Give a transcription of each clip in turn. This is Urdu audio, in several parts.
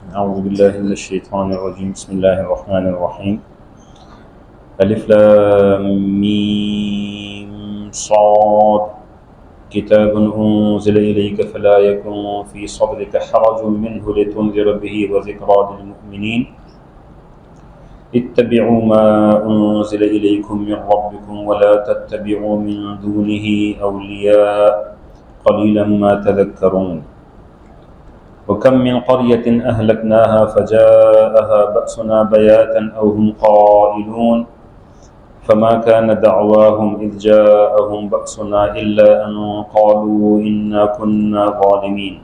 أعوذ بالله من الشيطان الرجيم بسم الله الرحمن الرحيم ألف لام ميم صاد كتاب أنزل إليك فلا يكن في صدرك حرج منه لتنذر به وذكرى للمؤمنين اتبعوا ما أنزل إليكم من ربكم ولا تتبعوا من دونه أولياء قليلا ما تذكرون وكم من قرية أهلكناها فجاءها بأسنا بياتا أو هم قائلون فما كان دعواهم إذ جاءهم بأسنا إلا أن قالوا إنا كنا ظالمين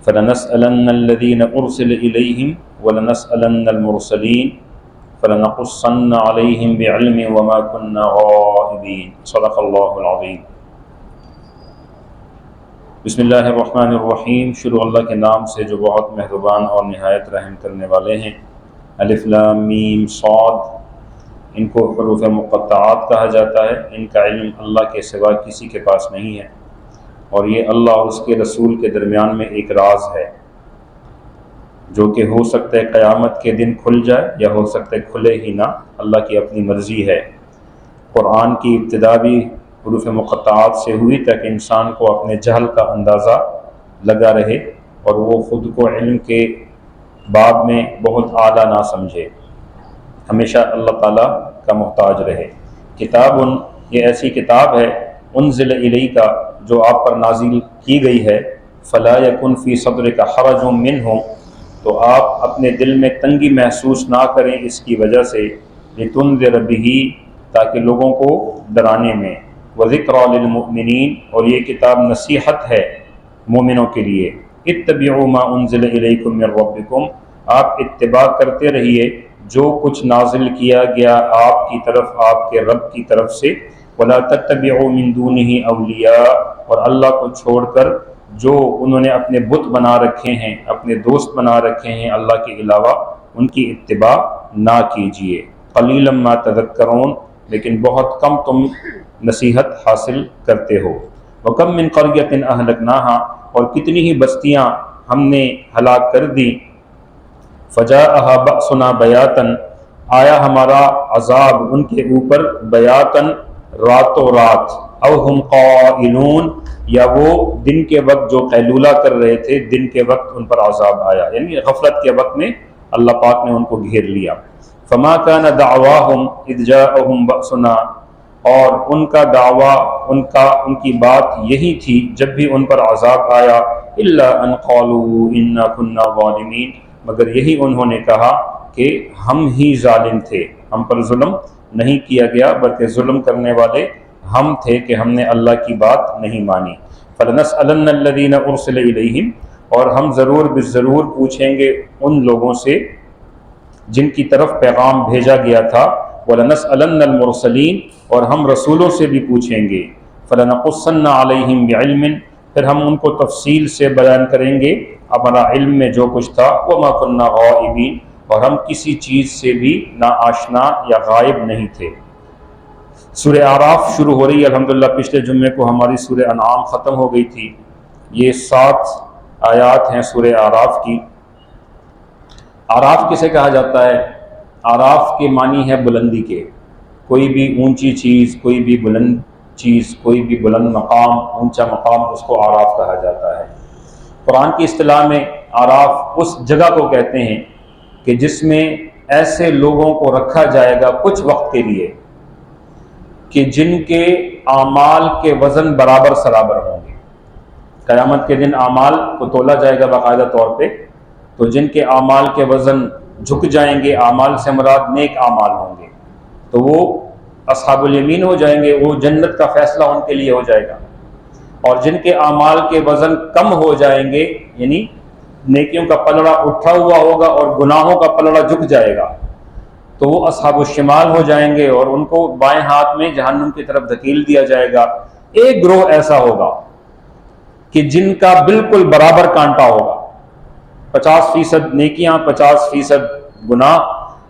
فلنسألن الذين أرسل إليهم ولنسألن المرسلين فلنقصن عليهم بعلم وما كنا غائبين صدق الله العظيم۔ بسم اللہ الرحمن الرحیم، شروع اللہ کے نام سے جو بہت مہربان اور نہایت رحم کرنے والے ہیں۔ الف لام میم صاد، ان کو حروف مقطعات کہا جاتا ہے۔ ان کا علم اللہ کے سوا کسی کے پاس نہیں ہے، اور یہ اللہ اور اس کے رسول کے درمیان میں ایک راز ہے جو کہ ہو سکتا ہے قیامت کے دن کھل جائے یا ہو سکتا ہے کھلے ہی نہ، اللہ کی اپنی مرضی ہے۔ قرآن کی ابتدا بھی حروف مقطعات سے ہوئی تاکہ انسان کو اپنے جہل کا اندازہ لگا رہے اور وہ خود کو علم کے باب میں بہت اعلیٰ نہ سمجھے، ہمیشہ اللہ تعالیٰ کا محتاج رہے۔ کتاب، یہ ایسی کتاب ہے، انزل الیک، جو آپ پر نازل کی گئی ہے، فلا یکن فی صدرک حرج منہ، تو آپ اپنے دل میں تنگی محسوس نہ کریں اس کی وجہ سے، لتنذر بہ، تاکہ لوگوں کو ڈرانے میں، وذکریٰ للمؤمنین، اور یہ کتاب نصیحت ہے مومنوں کے لیے۔ اتبعوا ما انزل الیکم من ربکم، آپ اتباع کرتے رہیے جو کچھ نازل کیا گیا آپ کی طرف آپ کے رب کی طرف سے، ولا تتبعوا من دونہ اولیاء، اور اللہ کو چھوڑ کر جو انہوں نے اپنے بت بنا رکھے ہیں، اپنے دوست بنا رکھے ہیں اللہ کے علاوہ، ان کی اتباع نہ کیجیے۔ قلیلا ما تذکرون، لیکن بہت کم تم نصیحت حاصل کرتے ہو۔ وَكَم مِّن قَرْيَةٍ أَهْلَكْنَاهَا، اور کتنی ہی بستیاں ہم نے ہلاک کر دی، فَجَاءَهَا بَأْسُنَا بَيَاتًا، آیا ہمارا عذاب ان کے اوپر، بیاتاً راتوں رات، أَوْ هُمْ قَائِلُونَ، یا وہ دن کے وقت جو قیلولہ کر رہے تھے، دن کے وقت ان پر عذاب آیا، یعنی غفلت کے وقت میں اللہ پاک نے ان کو گھیر لیا۔ فَمَا كَانَ دَعْوَاهُمْ إِذْ جَاءَهُمْ بَأْسُنَا، اور ان کا دعویٰ، ان کی بات یہی تھی جب بھی ان پر عذاب آیا، الا ان قالوا انا كنا ظالمین، مگر یہی انہوں نے کہا کہ ہم ہی ظالم تھے، ہم پر ظلم نہیں کیا گیا بلکہ ظلم کرنے والے ہم تھے کہ ہم نے اللہ کی بات نہیں مانی۔ فلنسألن الذین ارسل الیہم، اور ہم ضرور بالضرور پوچھیں گے ان لوگوں سے جن کی طرف پیغام بھیجا گیا تھا، وَلَنَسْأَلَنَّ الْمُرْسَلِينَ، اور ہم رسولوں سے بھی پوچھیں گے، فَلَنَقُصَّنَّ عَلَيْهِمْ بِعِلْمٍ، پھر ہم ان کو تفصیل سے بیان کریں گے ہمارا علم میں جو کچھ تھا، وَمَا كُنَّا غَائِبِينَ، اور ہم کسی چیز سے بھی نا آشنا یا غائب نہیں تھے۔ سورہ اعراف شروع ہو رہی ہے الحمدللہ۔ پچھلے جمعے کو ہماری سورہ انعام ختم ہو گئی تھی۔ یہ 7 آیات ہیں سورہ اعراف کی۔ اعراف کسے کہا جاتا ہے؟ اعراف کے معنی ہے بلندی کے، کوئی بھی اونچی چیز، کوئی بھی بلند چیز، کوئی بھی بلند مقام، اونچا مقام، اس کو اعراف کہا جاتا ہے۔ قرآن کی اصطلاح میں اعراف اس جگہ کو کہتے ہیں کہ جس میں ایسے لوگوں کو رکھا جائے گا کچھ وقت کے لیے کہ جن کے اعمال کے وزن برابر سرابر ہوں گے۔ قیامت کے دن اعمال کو تولا جائے گا باقاعدہ طور پہ، تو جن کے اعمال کے وزن جھک جائیں گے، اعمال سے مراد نیک اعمال ہوں گے، تو وہ اصحاب الیمین ہو جائیں گے، وہ جنت کا فیصلہ ان کے لیے ہو جائے گا۔ اور جن کے اعمال کے وزن کم ہو جائیں گے، یعنی نیکیوں کا پلڑا اٹھا ہوا ہوگا اور گناہوں کا پلڑا جھک جائے گا، تو وہ اصحاب الشمال ہو جائیں گے اور ان کو بائیں ہاتھ میں جہنم کی طرف دھکیل دیا جائے گا۔ ایک گروہ ایسا ہوگا کہ جن کا بالکل برابر کانٹا ہوگا، 50% نیکیاں، 50% گناہ۔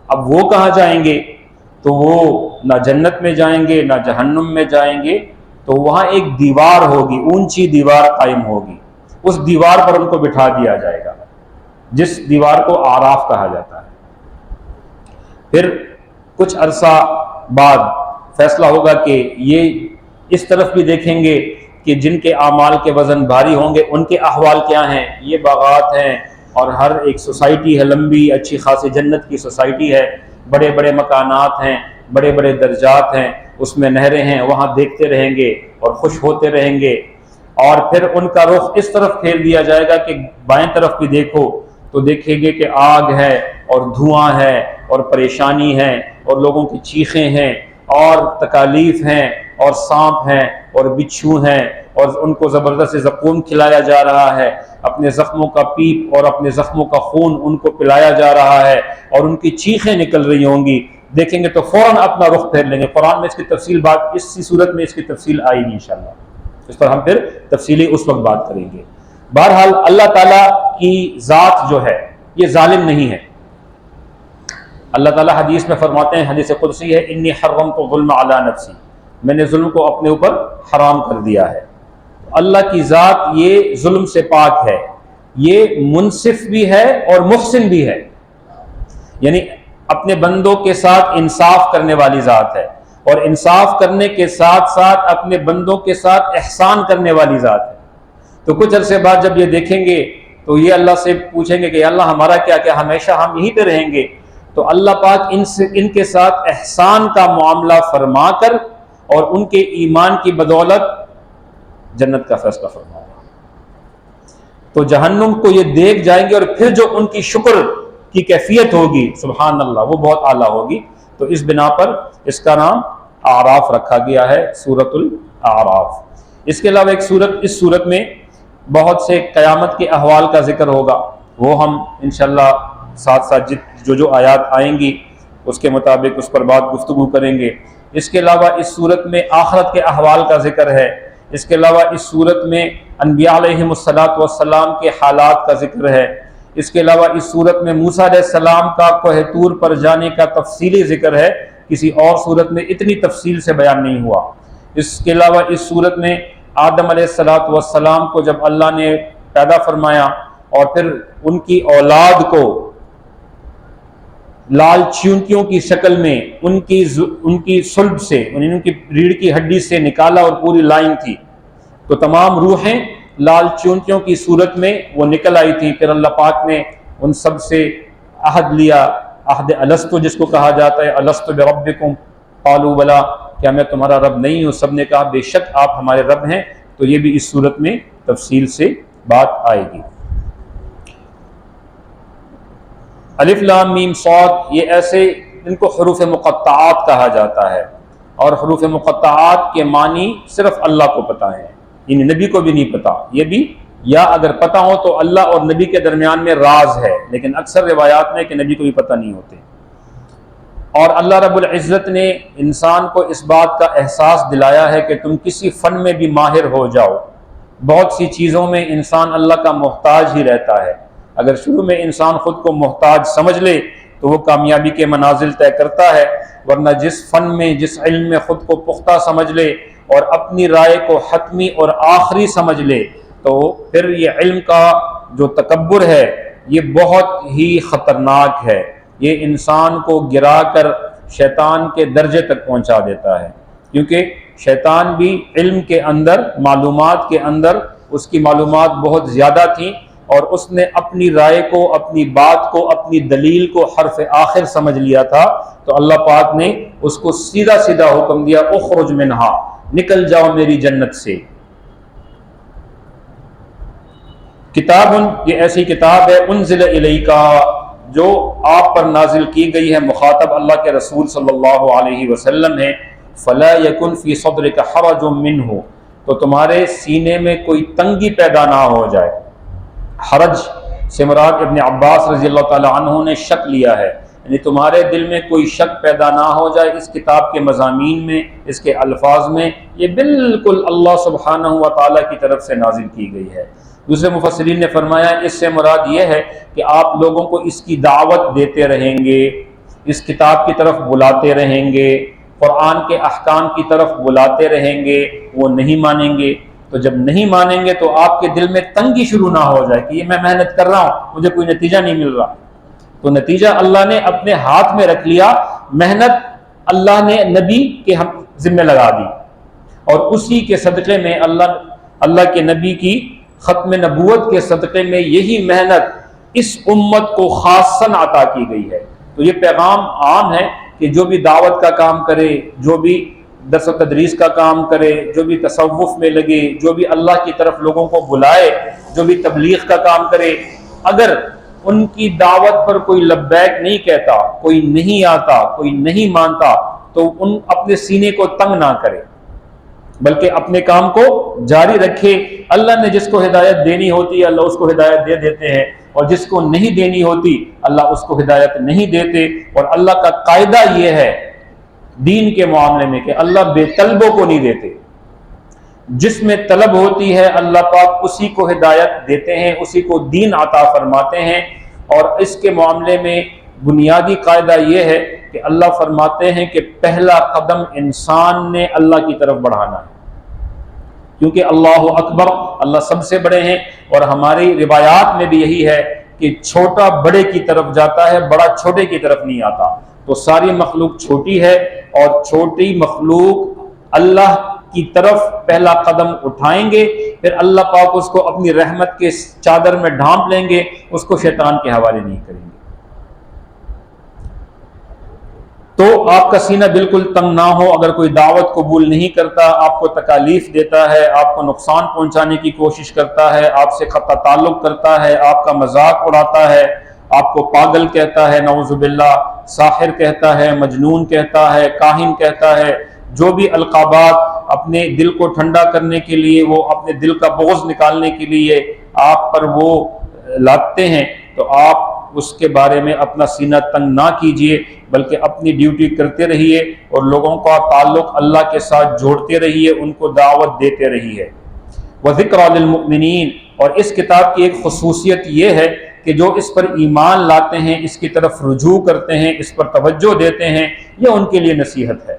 اب وہ کہاں جائیں گے؟ تو وہ نہ جنت میں جائیں گے نہ جہنم میں جائیں گے، تو وہاں ایک دیوار ہوگی، اونچی دیوار قائم ہوگی، اس دیوار پر ان کو بٹھا دیا جائے گا۔ جس دیوار کو آراف کہا جاتا ہے۔ پھر کچھ عرصہ بعد فیصلہ ہوگا کہ یہ اس طرف بھی دیکھیں گے کہ جن کے اعمال کے وزن بھاری ہوں گے ان کے احوال کیا ہیں۔ یہ باغات ہیں اور ہر ایک سوسائٹی ہے، لمبی اچھی خاصی جنت کی سوسائٹی ہے، بڑے بڑے مکانات ہیں، بڑے بڑے درجات ہیں، اس میں نہریں ہیں، وہاں دیکھتے رہیں گے اور خوش ہوتے رہیں گے۔ اور پھر ان کا رخ اس طرف پھیر دیا جائے گا کہ بائیں طرف بھی دیکھو تو دیکھیں گے کہ آگ ہے اور دھواں ہے اور پریشانی ہے اور لوگوں کی چیخیں ہیں اور تکالیف ہیں اور سانپ ہیں اور بچھو ہیں اور ان کو زبردست زقوم کھلایا جا رہا ہے، اپنے زخموں کا پیپ اور اپنے زخموں کا خون ان کو پلایا جا رہا ہے اور ان کی چیخیں نکل رہی ہوں گی۔ دیکھیں گے تو فوراً اپنا رخ پھیر لیں گے۔ قرآن میں اس کی تفصیل بات اسی صورت میں اس کی تفصیل آئے گی انشاءاللہ، اس پر ہم پھر تفصیلی اس وقت بات کریں گے۔ بہرحال اللہ تعالیٰ کی ذات جو ہے یہ ظالم نہیں ہے۔ اللہ تعالیٰ حدیث میں فرماتے ہیں، حدیث قدسی ہے، انی حرمت الظلم علی نفسی، میں نے ظلم کو اپنے اوپر حرام کر دیا ہے۔ اللہ کی ذات یہ ظلم سے پاک ہے، یہ منصف بھی ہے اور محسن بھی ہے، یعنی اپنے بندوں کے ساتھ انصاف کرنے والی ذات ہے اور انصاف کرنے کے ساتھ ساتھ اپنے بندوں کے ساتھ احسان کرنے والی ذات ہے۔ تو کچھ عرصے بعد جب یہ دیکھیں گے تو یہ اللہ سے پوچھیں گے کہ اللہ ہمارا کیا ہمیشہ ہم یہیں پہ رہیں گے؟ تو اللہ پاک ان کے ساتھ احسان کا معاملہ فرما کر اور ان کے ایمان کی بدولت جنت کا فیصلہ فرمائے گا۔ تو جہنم کو یہ دیکھ جائیں گے اور پھر جو ان کی شکر کی کیفیت ہوگی سبحان اللہ وہ بہت اعلیٰ ہوگی۔ تو اس بنا پر اس کا نام اعراف رکھا گیا ہے، سورۃ الاعراف۔ اس کے علاوہ اس سورت میں بہت سے قیامت کے احوال کا ذکر ہوگا، وہ ہم انشاءاللہ ساتھ ساتھ جو آیات آئیں گی اس کے مطابق اس پر بات گفتگو کریں گے۔ اس کے علاوہ اس صورت میں آخرت کے احوال کا ذکر ہے۔ اس کے علاوہ اس صورت میں انبیاء علیہم السلام کے حالات کا ذکر ہے۔ اس کے علاوہ اس صورت میں موسیٰ علیہ السلام کا کوہ طور پر جانے کا تفصیلی ذکر ہے، کسی اور صورت میں اتنی تفصیل سے بیان نہیں ہوا۔ اس کے علاوہ اس صورت میں آدم علیہ السلام کو جب اللہ نے پیدا فرمایا اور پھر ان کی اولاد کو لال چیونٹیوں کی شکل میں ان کی صلب سے، ان کی ریڑھ کی ہڈی سے نکالا اور پوری لائن تھی، تو تمام روحیں لال چیونٹیوں کی صورت میں وہ نکل آئی تھی۔ پھر اللہ پاک نے ان سب سے عہد لیا، عہد الستو جس کو کہا جاتا ہے، الست بربکم قالوا بلا، کیا میں تمہارا رب نہیں ہوں؟ سب نے کہا بے شک آپ ہمارے رب ہیں۔ تو یہ بھی اس صورت میں تفصیل سے بات آئے گی۔ الف لام میم صاد، یہ ایسے ان کو حروف مقطعات کہا جاتا ہے، اور حروف مقطعات کے معنی صرف اللہ کو پتہ ہے، یعنی نبی کو بھی نہیں پتہ۔ یہ بھی یا اگر پتہ ہو تو اللہ اور نبی کے درمیان میں راز ہے، لیکن اکثر روایات میں کہ نبی کو بھی پتہ نہیں ہوتے۔ اور اللہ رب العزت نے انسان کو اس بات کا احساس دلایا ہے کہ تم کسی فن میں بھی ماہر ہو جاؤ، بہت سی چیزوں میں انسان اللہ کا محتاج ہی رہتا ہے۔ اگر شروع میں انسان خود کو محتاج سمجھ لے تو وہ کامیابی کے منازل طے کرتا ہے، ورنہ جس فن میں جس علم میں خود کو پختہ سمجھ لے اور اپنی رائے کو حتمی اور آخری سمجھ لے تو پھر یہ علم کا جو تکبر ہے یہ بہت ہی خطرناک ہے، یہ انسان کو گرا کر شیطان کے درجے تک پہنچا دیتا ہے، کیونکہ شیطان بھی علم کے اندر، معلومات کے اندر اس کی معلومات بہت زیادہ تھیں اور اس نے اپنی رائے کو، اپنی بات کو، اپنی دلیل کو حرف آخر سمجھ لیا تھا۔ تو اللہ پاک نے اس کو سیدھا سیدھا حکم دیا اخرج منہا، نکل جاؤ میری جنت سے۔ کتاب، یہ ایسی کتاب ہے انزل الیکا جو آپ پر نازل کی گئی ہے، مخاطب اللہ کے رسول صلی اللہ علیہ وسلم ہے، فلا یکن فی صدرک حرج منہ، تو تمہارے سینے میں کوئی تنگی پیدا نہ ہو جائے۔ حرج سے مراد ابن عباس رضی اللہ تعالی عنہ نے شک لیا ہے، یعنی تمہارے دل میں کوئی شک پیدا نہ ہو جائے اس کتاب کے مضامین میں، اس کے الفاظ میں، یہ بالکل اللہ سبحانہ و تعالیٰ کی طرف سے نازل کی گئی ہے۔ دوسرے مفسرین نے فرمایا اس سے مراد یہ ہے کہ آپ لوگوں کو اس کی دعوت دیتے رہیں گے، اس کتاب کی طرف بلاتے رہیں گے، قرآن کے احکام کی طرف بلاتے رہیں گے، وہ نہیں مانیں گے تو جب نہیں مانیں گے تو آپ کے دل میں تنگی شروع نہ ہو جائے کہ یہ میں محنت کر رہا ہوں مجھے کوئی نتیجہ نہیں مل رہا، تو نتیجہ اللہ نے اپنے ہاتھ میں رکھ لیا، محنت اللہ نے نبی کے ذمہ لگا دی، اور اسی کے صدقے میں اللہ کے نبی کی ختم نبوت کے صدقے میں یہی محنت اس امت کو خاصاً عطا کی گئی ہے۔ تو یہ پیغام عام ہے کہ جو بھی دعوت کا کام کرے، جو بھی درس و تدریس کا کام کرے، جو بھی تصوف میں لگے، جو بھی اللہ کی طرف لوگوں کو بلائے، جو بھی تبلیغ کا کام کرے، اگر ان کی دعوت پر کوئی لبیک نہیں کہتا، کوئی نہیں آتا، کوئی نہیں مانتا، تو ان اپنے سینے کو تنگ نہ کرے، بلکہ اپنے کام کو جاری رکھے۔ اللہ نے جس کو ہدایت دینی ہوتی ہے اللہ اس کو ہدایت دے دیتے ہیں، اور جس کو نہیں دینی ہوتی اللہ اس کو ہدایت نہیں دیتے۔ اور اللہ کا قاعدہ یہ ہے دین کے معاملے میں کہ اللہ بے طلبوں کو نہیں دیتے، جس میں طلب ہوتی ہے اللہ پاک اسی کو ہدایت دیتے ہیں، اسی کو دین عطا فرماتے ہیں۔ اور اس کے معاملے میں بنیادی قاعدہ یہ ہے کہ اللہ فرماتے ہیں کہ پہلا قدم انسان نے اللہ کی طرف بڑھانا ہے، کیونکہ اللہ اکبر، اللہ سب سے بڑے ہیں، اور ہماری روایات میں بھی یہی ہے کہ چھوٹا بڑے کی طرف جاتا ہے، بڑا چھوٹے کی طرف نہیں آتا۔ تو ساری مخلوق چھوٹی ہے، اور چھوٹی مخلوق اللہ کی طرف پہلا قدم اٹھائیں گے، پھر اللہ پاک اس کو اپنی رحمت کے چادر میں ڈھانپ لیں گے، اس کو شیطان کے حوالے نہیں کریں گے۔ تو آپ کا سینہ بالکل تنگ نہ ہو، اگر کوئی دعوت قبول نہیں کرتا، آپ کو تکالیف دیتا ہے، آپ کو نقصان پہنچانے کی کوشش کرتا ہے، آپ سے قطع تعلق کرتا ہے، آپ کا مذاق اڑاتا ہے، آپ کو پاگل کہتا ہے، نعوذ باللہ، ساحر کہتا ہے، مجنون کہتا ہے، کاہن کہتا ہے، جو بھی القابات اپنے دل کو ٹھنڈا کرنے کے لیے، وہ اپنے دل کا بغض نکالنے کے لیے آپ پر وہ لاتے ہیں، تو آپ اس کے بارے میں اپنا سینہ تنگ نہ کیجئے، بلکہ اپنی ڈیوٹی کرتے رہیے، اور لوگوں کا تعلق اللہ کے ساتھ جوڑتے رہیے، ان کو دعوت دیتے رہیے۔ وَذِكْرَى لِلْمُؤْمِنِينَ، اور اس کتاب کی ایک خصوصیت یہ ہے کہ جو اس پر ایمان لاتے ہیں، اس کی طرف رجوع کرتے ہیں، اس پر توجہ دیتے ہیں، یہ ان کے لیے نصیحت ہے۔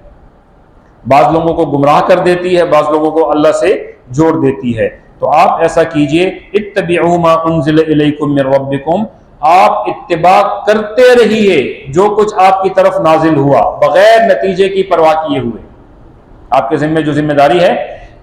بعض لوگوں کو گمراہ کر دیتی ہے، بعض لوگوں کو اللہ سے جوڑ دیتی ہے، تو آپ ایسا کیجئے، اتبعوا ما انزل الیکم من ربکم، آپ اتباع کرتے رہیے جو کچھ آپ کی طرف نازل ہوا، بغیر نتیجے کی پرواہ کیے ہوئے۔ آپ کے ذمہ جو ذمہ داری ہے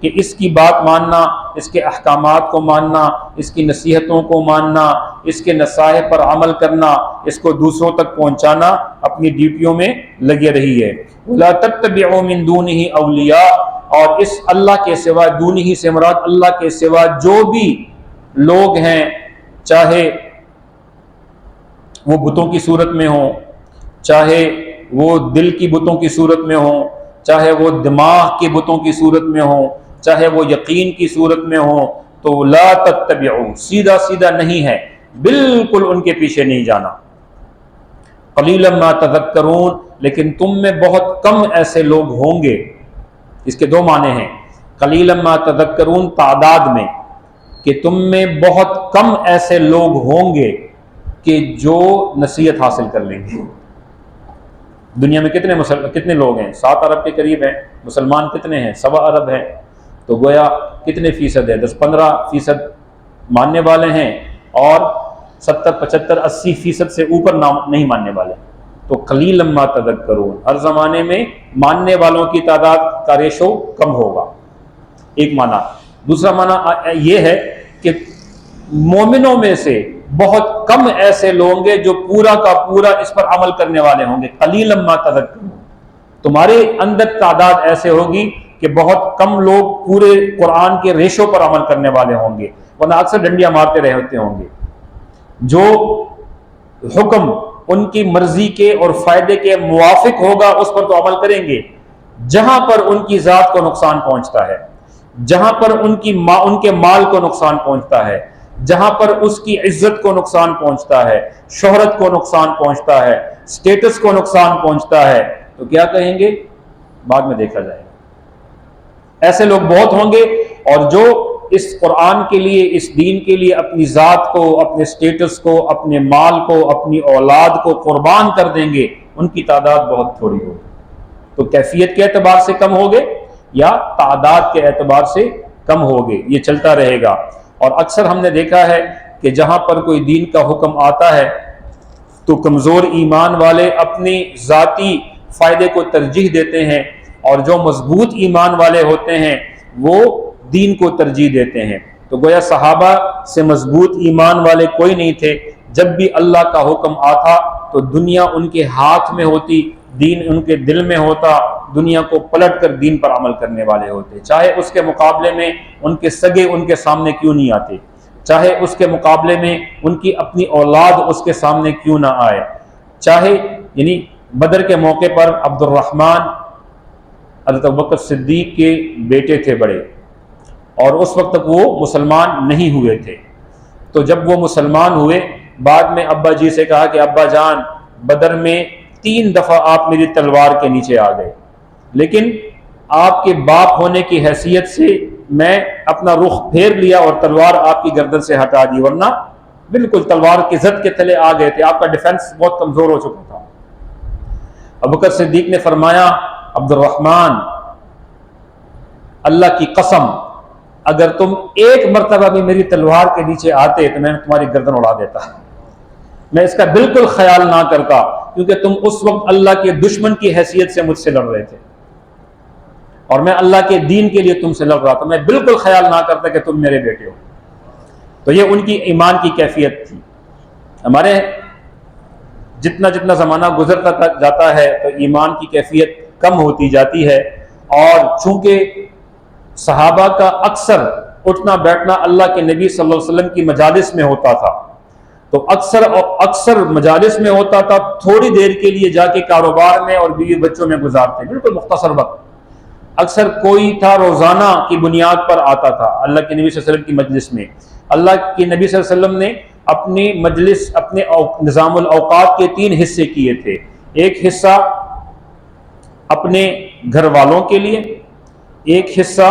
کہ اس کی بات ماننا، اس کے احکامات کو ماننا، اس کی نصیحتوں کو ماننا، اس کے نصائح پر عمل کرنا، اس کو دوسروں تک پہنچانا، اپنی ڈیوٹیوں میں لگے رہیے۔ وَلَا تَتَّبِعُوا مِن دُونِهِ أَوْلِيَاءَ، اور اس اللہ کے سوا، دونہی سے مراد اللہ کے سوا جو بھی لوگ ہیں، چاہے وہ بتوں کی صورت میں ہوں، چاہے وہ دل کی بتوں کی صورت میں ہوں، چاہے وہ دماغ کے بتوں کی صورت میں ہوں، چاہے وہ یقین کی صورت میں ہوں، تو لا تتبعوا، سیدھا سیدھا نہیں ہے، بالکل ان کے پیچھے نہیں جانا۔ قلیلا ما تذکرون، لیکن تم میں بہت کم ایسے لوگ ہوں گے۔ اس کے دو معنی ہیں، قلیلا ما تذکرون تعداد میں، کہ تم میں بہت کم ایسے لوگ ہوں گے کہ جو نصیحت حاصل کر لیں گے۔ دنیا میں کتنے لوگ ہیں؟ 7 ارب کے قریب ہیں، مسلمان کتنے ہیں؟ 1.25 ارب ہیں، تو گویا کتنے فیصد ہے؟ 10-15% ماننے والے ہیں، اور 70-75-80% سے اوپر نہیں ماننے والے۔ تو قلیلا ما تذکرون، ہر زمانے میں ماننے والوں کی تعداد کا ریشو کم ہوگا، ایک معنی۔ دوسرا معنی یہ ہے کہ مومنوں میں سے بہت کم ایسے لوگ ہوں گے جو پورا کا پورا اس پر عمل کرنے والے ہوں گے۔ قلیلا ما تذکرون، تمہارے اندر تعداد ایسے ہوگی کہ بہت کم لوگ پورے قرآن کے ریشوں پر عمل کرنے والے ہوں گے، ورنہ اکثر ڈنڈیاں مارتے رہتے ہوں گے۔ جو حکم ان کی مرضی کے اور فائدے کے موافق ہوگا اس پر تو عمل کریں گے، جہاں پر ان کی ذات کو نقصان پہنچتا ہے، جہاں پر ان کے مال کو نقصان پہنچتا ہے، جہاں پر اس کی عزت کو نقصان پہنچتا ہے، شہرت کو نقصان پہنچتا ہے، سٹیٹس کو نقصان پہنچتا ہے، تو کیا کہیں گے؟ بعد میں دیکھا جائے گا۔ ایسے لوگ بہت ہوں گے، اور جو اس قرآن کے لیے، اس دین کے لیے اپنی ذات کو، اپنے سٹیٹس کو، اپنے مال کو، اپنی اولاد کو قربان کر دیں گے، ان کی تعداد بہت تھوڑی ہوگی۔ تو کیفیت کے اعتبار سے کم ہوگے یا تعداد کے اعتبار سے کم ہوگے، یہ چلتا رہے گا۔ اور اکثر ہم نے دیکھا ہے کہ جہاں پر کوئی دین کا حکم آتا ہے تو کمزور ایمان والے اپنی ذاتی فائدے کو ترجیح دیتے ہیں، اور جو مضبوط ایمان والے ہوتے ہیں وہ دین کو ترجیح دیتے ہیں۔ تو گویا صحابہ سے مضبوط ایمان والے کوئی نہیں تھے، جب بھی اللہ کا حکم آتا تو دنیا ان کے ہاتھ میں ہوتی، دین ان کے دل میں ہوتا، دنیا کو پلٹ کر دین پر عمل کرنے والے ہوتے، چاہے اس کے مقابلے میں ان کے سگے ان کے سامنے کیوں نہیں آتے، چاہے اس کے مقابلے میں ان کی اپنی اولاد اس کے سامنے کیوں نہ آئے، چاہے یعنی بدر کے موقع پر عبد الرحمن حضرت ابوبکر صدیق کے بیٹے تھے بڑے، اور اس وقت تک وہ مسلمان نہیں ہوئے تھے۔ تو جب وہ مسلمان ہوئے، بعد میں ابا جی سے کہا کہ ابا جان بدر میں 3 دفعہ آپ میری تلوار کے نیچے آ گئے، لیکن آپ کے باپ ہونے کی حیثیت سے میں اپنا رخ پھیر لیا اور تلوار آپ کی گردن سے ہٹا دی، ورنہ بالکل تلوار کی زد کے تلے آ گئے تھے، آپ کا ڈیفنس بہت کمزور ہو چکا تھا۔ ابوبکر صدیق نے فرمایا عبد الرحمن اللہ کی قسم اگر تم ایک مرتبہ بھی میری تلوار کے نیچے آتے تو میں تمہاری گردن اڑا دیتا، میں اس کا بالکل خیال نہ کرتا، کیونکہ تم اس وقت اللہ کے دشمن کی حیثیت سے مجھ سے لڑ رہے تھے اور میں اللہ کے دین کے لیے تم سے لڑ رہا تھا، میں بالکل خیال نہ کرتا کہ تم میرے بیٹے ہو۔ تو یہ ان کی ایمان کی کیفیت تھی۔ ہمارے جتنا جتنا زمانہ گزرتا جاتا ہے تو ایمان کی کیفیت کم ہوتی جاتی ہے، اور چونکہ صحابہ کا اکثر اٹھنا بیٹھنا اللہ کے نبی صلی اللہ علیہ وسلم کی مجالس میں ہوتا تھا، تو اکثر مجالس میں ہوتا تھا، تھوڑی دیر کے لیے جا کے کاروبار میں اور بیوی بچوں میں گزارتے، بالکل مختصر وقت۔ اکثر کوئی تھا روزانہ کی بنیاد پر آتا تھا اللہ کے نبی صلی اللہ علیہ وسلم کی مجلس میں۔ اللہ کے نبی صلی اللہ علیہ وسلم نے اپنی مجلس، اپنے نظام الاوقات کے 3 حصے کیے تھے۔ ایک حصہ اپنے گھر والوں کے لیے، ایک حصہ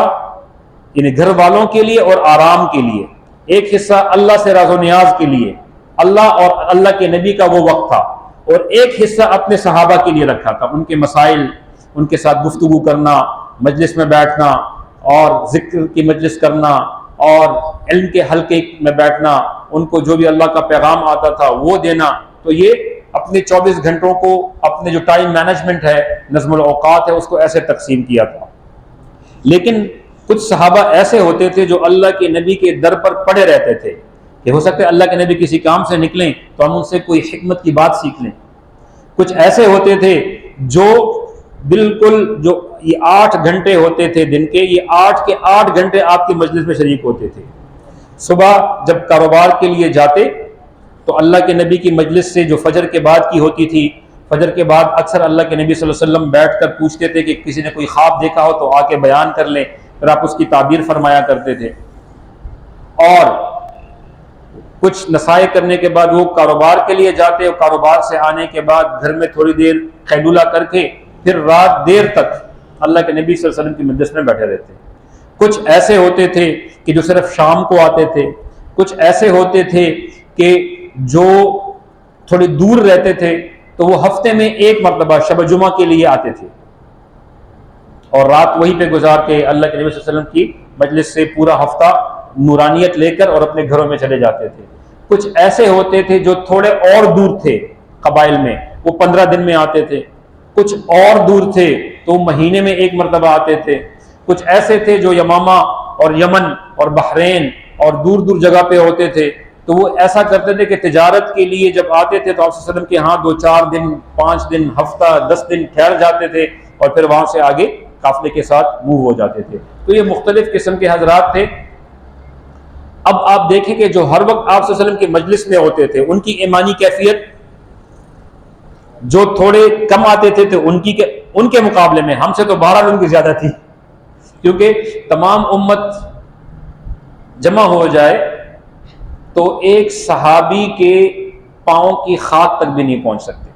یعنی گھر والوں کے لیے اور آرام کے لیے، ایک حصہ اللہ سے راز و نیاز کے لیے، اللہ اور اللہ کے نبی کا وہ وقت تھا، اور ایک حصہ اپنے صحابہ کے لیے رکھا تھا، ان کے مسائل، ان کے ساتھ گفتگو کرنا، مجلس میں بیٹھنا اور ذکر کی مجلس کرنا اور علم کے حلقے میں بیٹھنا، ان کو جو بھی اللہ کا پیغام آتا تھا وہ دینا۔ تو یہ اپنے 24 گھنٹوں کو، اپنے جو ٹائم مینجمنٹ ہے، نظم الاوقات ہے، اس کو ایسے تقسیم کیا تھا۔ لیکن کچھ صحابہ ایسے ہوتے تھے جو اللہ کے نبی کے در پر پڑے رہتے تھے کہ ہو سکتا ہے اللہ کے نبی کسی کام سے نکلیں تو ہم ان سے کوئی حکمت کی بات سیکھ لیں۔ کچھ ایسے ہوتے تھے جو بالکل جو یہ 8 گھنٹے ہوتے تھے دن کے، یہ 8 کے 8 گھنٹے آپ کی مجلس میں شریک ہوتے تھے۔ صبح جب کاروبار کے لیے جاتے تو اللہ کے نبی کی مجلس سے جو فجر کے بعد کی ہوتی تھی، فجر کے بعد اکثر اللہ کے نبی صلی اللہ علیہ وسلم بیٹھ کر پوچھتے تھے کہ کسی نے کوئی خواب دیکھا ہو تو آ کے بیان کر لیں، پھر آپ اس کی تعبیر فرمایا کرتے تھے۔ اور کچھ نصائح کرنے کے بعد وہ کاروبار کے لیے جاتے، اور کاروبار سے آنے کے بعد گھر میں تھوڑی دیر قیلولہ کر کے پھر رات دیر تک اللہ کے نبی صلی اللہ علیہ وسلم کی مجلس میں بیٹھے رہتے۔ کچھ ایسے ہوتے تھے کہ جو صرف شام کو آتے تھے، کچھ ایسے ہوتے تھے کہ جو تھوڑی دور رہتے تھے تو وہ ہفتے میں 1 مرتبہ شب جمعہ کے لیے آتے تھے اور رات وہیں پہ گزار کے اللہ کے نبی صلی اللہ علیہ وسلم کی مجلس سے پورا ہفتہ نورانیت لے کر اور اپنے گھروں میں چلے جاتے تھے۔ کچھ ایسے ہوتے تھے جو تھوڑے اور دور تھے قبائل میں، وہ 15 دن میں آتے تھے، کچھ اور دور تھے تو مہینے میں 1 مرتبہ آتے تھے، کچھ ایسے تھے جو یمامہ اور یمن اور بحرین اور دور دور جگہ پہ ہوتے تھے، تو وہ ایسا کرتے تھے کہ تجارت کے لیے جب آتے تھے تو آپ صلی اللہ علیہ وسلم کے ہاں 2-4 دن، 5 دن، ہفتہ، 10 دن ٹھہر جاتے تھے اور پھر وہاں سے آگے قافلے کے ساتھ موو ہو جاتے تھے۔ تو یہ مختلف قسم کے حضرات تھے۔ اب آپ دیکھیں کہ جو ہر وقت آپ صلی اللہ علیہ وسلم کی مجلس میں ہوتے تھے ان کی ایمانی کیفیت، جو تھوڑے کم آتے تھے تو ان کے مقابلے میں ہم سے تو 12 ان کی زیادہ تھی، کیونکہ تمام امت جمع ہو جائے تو ایک صحابی کے پاؤں کی خاک تک بھی نہیں پہنچ سکتے،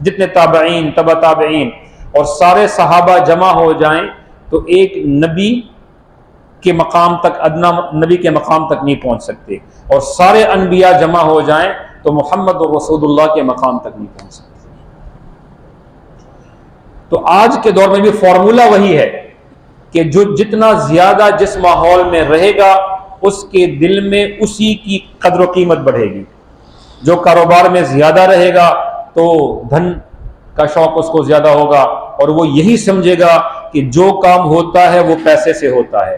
جتنے تابعین، تبع تابعین اور سارے صحابہ جمع ہو جائیں تو ایک نبی کے مقام تک، ادنا نبی کے مقام تک نہیں پہنچ سکتے، اور سارے انبیاء جمع ہو جائیں تو محمد رسول اللہ کے مقام تک نہیں پہنچ سکتے۔ تو آج کے دور میں بھی فارمولہ وہی ہے کہ جو جتنا زیادہ جس ماحول میں رہے گا اس کے دل میں اسی کی قدر و قیمت بڑھے گی. جو کاروبار میں زیادہ رہے گا تو دھن کا شوق اس کو زیادہ ہوگا اور وہ یہی سمجھے گا کہ جو کام ہوتا ہے وہ پیسے سے ہوتا ہے.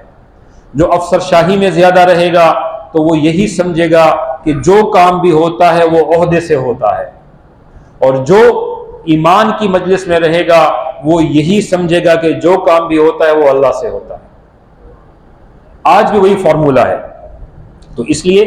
جو افسر شاہی میں زیادہ رہے گا تو وہ یہی سمجھے گا کہ جو کام بھی ہوتا ہے وہ عہدے سے ہوتا ہے. اور جو ایمان کی مجلس میں رہے گا وہ یہی سمجھے گا کہ جو کام بھی ہوتا ہے وہ اللہ سے ہوتا ہے. آج بھی وہی فارمولہ ہے. تو اس لیے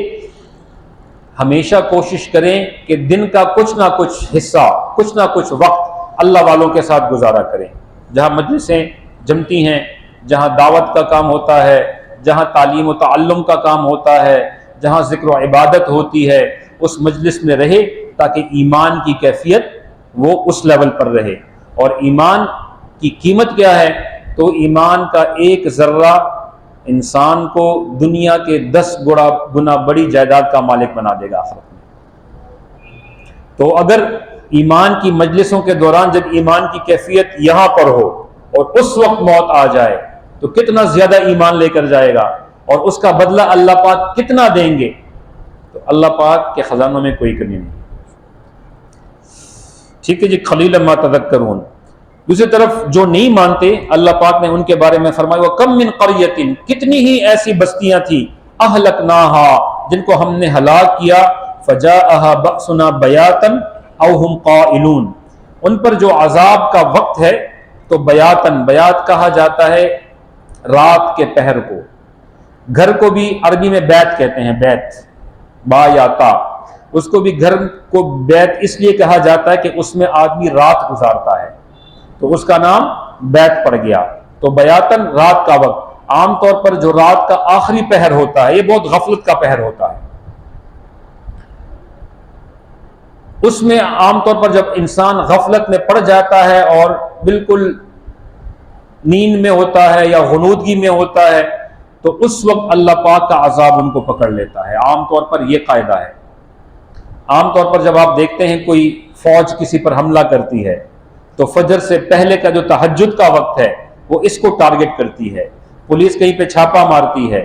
ہمیشہ کوشش کریں کہ دن کا کچھ نہ کچھ حصہ، کچھ نہ کچھ وقت اللہ والوں کے ساتھ گزارا کریں. جہاں مجلسیں جمتی ہیں، جہاں دعوت کا کام ہوتا ہے، جہاں تعلیم و تعلم کا کام ہوتا ہے، جہاں ذکر و عبادت ہوتی ہے، اس مجلس میں رہے تاکہ ایمان کی کیفیت وہ اس لیول پر رہے. اور ایمان کی قیمت کیا ہے؟ تو ایمان کا ایک ذرہ انسان کو دنیا کے 10 گنا بڑی جائیداد کا مالک بنا دے گا آخرت میں. تو اگر ایمان کی مجلسوں کے دوران جب ایمان کی کیفیت یہاں پر ہو اور اس وقت موت آ جائے تو کتنا زیادہ ایمان لے کر جائے گا اور اس کا بدلہ اللہ پاک کتنا دیں گے. تو اللہ پاک کے خزانوں میں کوئی کمی نہیں. ٹھیک ہے جی. قلیلا ما تذکرون. دوسری طرف جو نہیں مانتے اللہ پاک نے ان کے بارے میں فرمایا وَكَم مِّن قَرْيَةٍ، کتنی ہی ایسی بستیاں تھیں أَهْلَكْنَاهَا جن کو ہم نے ہلاک کیا فَجَاءَهَا بَأْسُنَا بَيَاتًا أَوْ هُمْ قَائِلُونَ. ان پر جو عذاب کا وقت ہے تو بیاتن، بیات کہا جاتا ہے رات کے پہر کو. گھر کو بھی عربی میں بیت کہتے ہیں، بیت با یا تا. اس کو بھی گھر کو بیت اس لیے کہا جاتا ہے کہ اس میں آدمی رات گزارتا ہے تو اس کا نام بیت پڑ گیا. تو بیاتن رات کا وقت. عام طور پر جو رات کا آخری پہر ہوتا ہے یہ بہت غفلت کا پہر ہوتا ہے. اس میں عام طور پر جب انسان غفلت میں پڑ جاتا ہے اور بالکل نیند میں ہوتا ہے یا غنودگی میں ہوتا ہے تو اس وقت اللہ پاک کا عذاب ان کو پکڑ لیتا ہے. عام طور پر یہ قاعدہ ہے. عام طور پر جب آپ دیکھتے ہیں کوئی فوج کسی پر حملہ کرتی ہے تو فجر سے پہلے کا جو تہجد کا وقت ہے وہ اس کو ٹارگٹ کرتی ہے. پولیس کہیں پہ چھاپا مارتی ہے،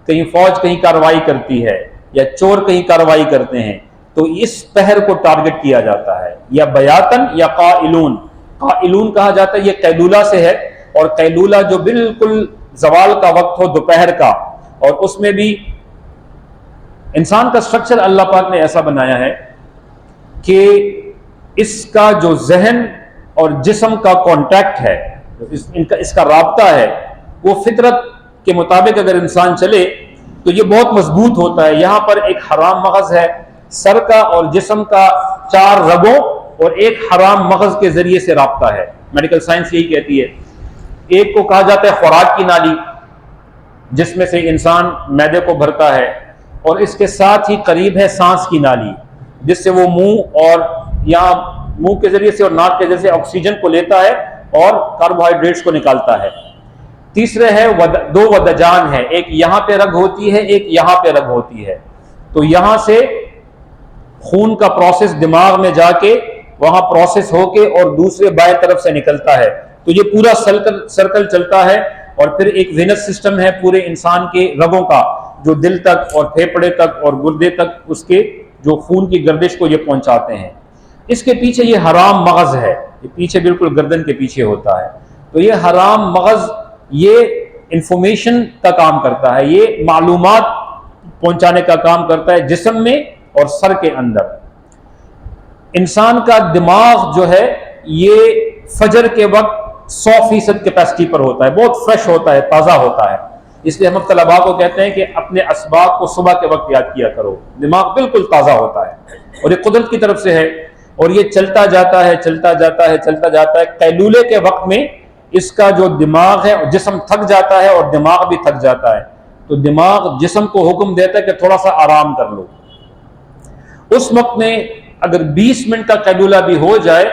کہیں فوج کہیں کارروائی کرتی ہے یا چور کہیں کارروائی کرتے ہیں تو اس پہر کو ٹارگٹ کیا جاتا ہے. یا بیاتن یا قائلون. قائلون کہا جاتا ہے یہ قیلولہ سے ہے. اور قیلولہ جو بالکل زوال کا وقت ہو دوپہر کا، اور اس میں بھی انسان کا سٹرکچر اللہ پاک نے ایسا بنایا ہے کہ اس کا جو ذہن اور جسم کا کانٹیکٹ ہے، اس کا رابطہ ہے، وہ فطرت کے مطابق اگر انسان چلے تو یہ بہت مضبوط ہوتا ہے. یہاں پر ایک حرام مغز ہے، سر کا اور جسم کا 4 رگوں اور ایک حرام مغز کے ذریعے سے رابطہ ہے. میڈیکل سائنس یہی کہتی ہے. ایک کو کہا جاتا ہے خوراک کی نالی جس میں سے انسان معدے کو بھرتا ہے، اور اس کے ساتھ ہی قریب ہے سانس کی نالی جس سے وہ منہ اور یہاں منہ کے ذریعے سے اور ناک کے ذریعے سے آکسیجن کو لیتا ہے اور کاربوہائیڈریٹس کو نکالتا ہے. تیسرے ہے 2 ودجان ہے، ایک یہاں پہ رگ ہوتی ہے، ایک یہاں پہ رگ ہوتی ہے. تو یہاں سے خون کا پروسیس دماغ میں جا کے وہاں پروسیس ہو کے اور دوسرے بائیں طرف سے نکلتا ہے. تو یہ پورا سرکل چلتا ہے. اور پھر ایک وینس سسٹم ہے پورے انسان کے رگوں کا جو دل تک اور پھیپڑے تک اور گردے تک اس کے جو خون کی گردش کو یہ پہنچاتے ہیں. اس کے پیچھے یہ حرام مغز ہے، یہ پیچھے بالکل گردن کے پیچھے ہوتا ہے. تو یہ حرام مغز یہ انفارمیشن کا کام کرتا ہے، یہ معلومات پہنچانے کا کام کرتا ہے جسم میں اور سر کے اندر. انسان کا دماغ جو ہے یہ فجر کے وقت 100% کیپیسٹی پر ہوتا ہے، بہت فریش ہوتا ہے، تازہ ہوتا ہے. اس لیے ہم طلباء کو کہتے ہیں کہ اپنے اسباق کو صبح کے وقت یاد کیا کرو، دماغ بالکل تازہ ہوتا ہے اور یہ قدرت کی طرف سے ہے. اور یہ چلتا جاتا ہے چلتا جاتا ہے چلتا جاتا ہے. قیلولے کے وقت میں اس کا جو دماغ ہے جسم تھک جاتا ہے اور دماغ بھی تھک جاتا ہے تو دماغ جسم کو حکم دیتا ہے کہ تھوڑا سا آرام کر لو. اس وقت میں اگر 20 منٹ کا قیلولہ بھی ہو جائے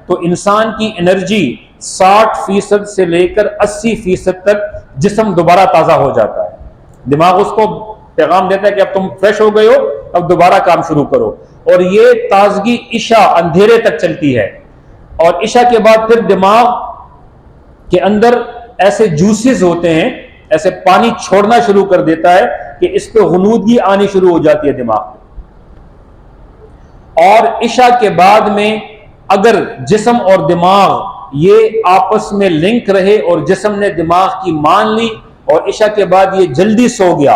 تو انسان کی انرجی 60% سے لے کر 80% تک جسم دوبارہ تازہ ہو جاتا ہے. دماغ اس کو پیغام دیتا ہے کہ اب تم فریش ہو گئے ہو، اب دوبارہ کام شروع کرو. اور یہ تازگی عشاء اندھیرے تک چلتی ہے. اور عشاء کے بعد پھر دماغ کے اندر ایسے جوسز ہوتے ہیں، ایسے پانی چھوڑنا شروع کر دیتا ہے کہ اس پہ غنودگی آنی شروع ہو جاتی ہے دماغ میں۔ اور عشاء کے بعد میں اگر جسم اور دماغ یہ آپس میں لنک رہے اور جسم نے دماغ کی مان لی اور عشاء کے بعد یہ جلدی سو گیا،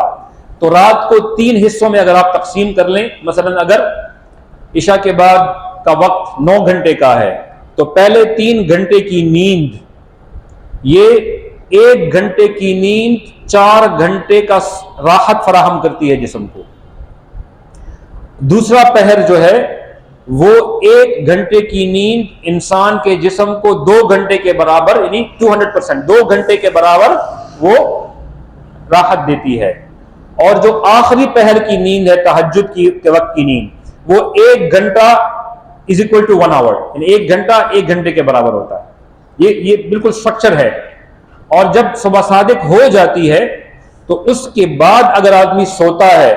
تو رات کو 3 حصوں میں اگر آپ تقسیم کر لیں، مثلا اگر عشاء کے بعد کا وقت 9 گھنٹے کا ہے تو پہلے 3 گھنٹے کی نیند، یہ 1 گھنٹے کی نیند 4 گھنٹے کا راحت فراہم کرتی ہے جسم کو۔ دوسرا پہر جو ہے وہ 1 گھنٹے کی نیند انسان کے جسم کو 2 گھنٹے کے برابر، یعنی 200%، 2 گھنٹے کے برابر وہ راحت دیتی ہے۔ اور جو آخری پہر کی نیند ہے، تہجد کے وقت کی نیند، وہ 1 گھنٹہ از اکول ٹو 1 آور، یعنی 1 گھنٹہ 1 گھنٹے کے برابر ہوتا ہے۔ یہ بالکل سٹرکچر ہے۔ اور جب صبح صادق ہو جاتی ہے تو اس کے بعد اگر آدمی سوتا ہے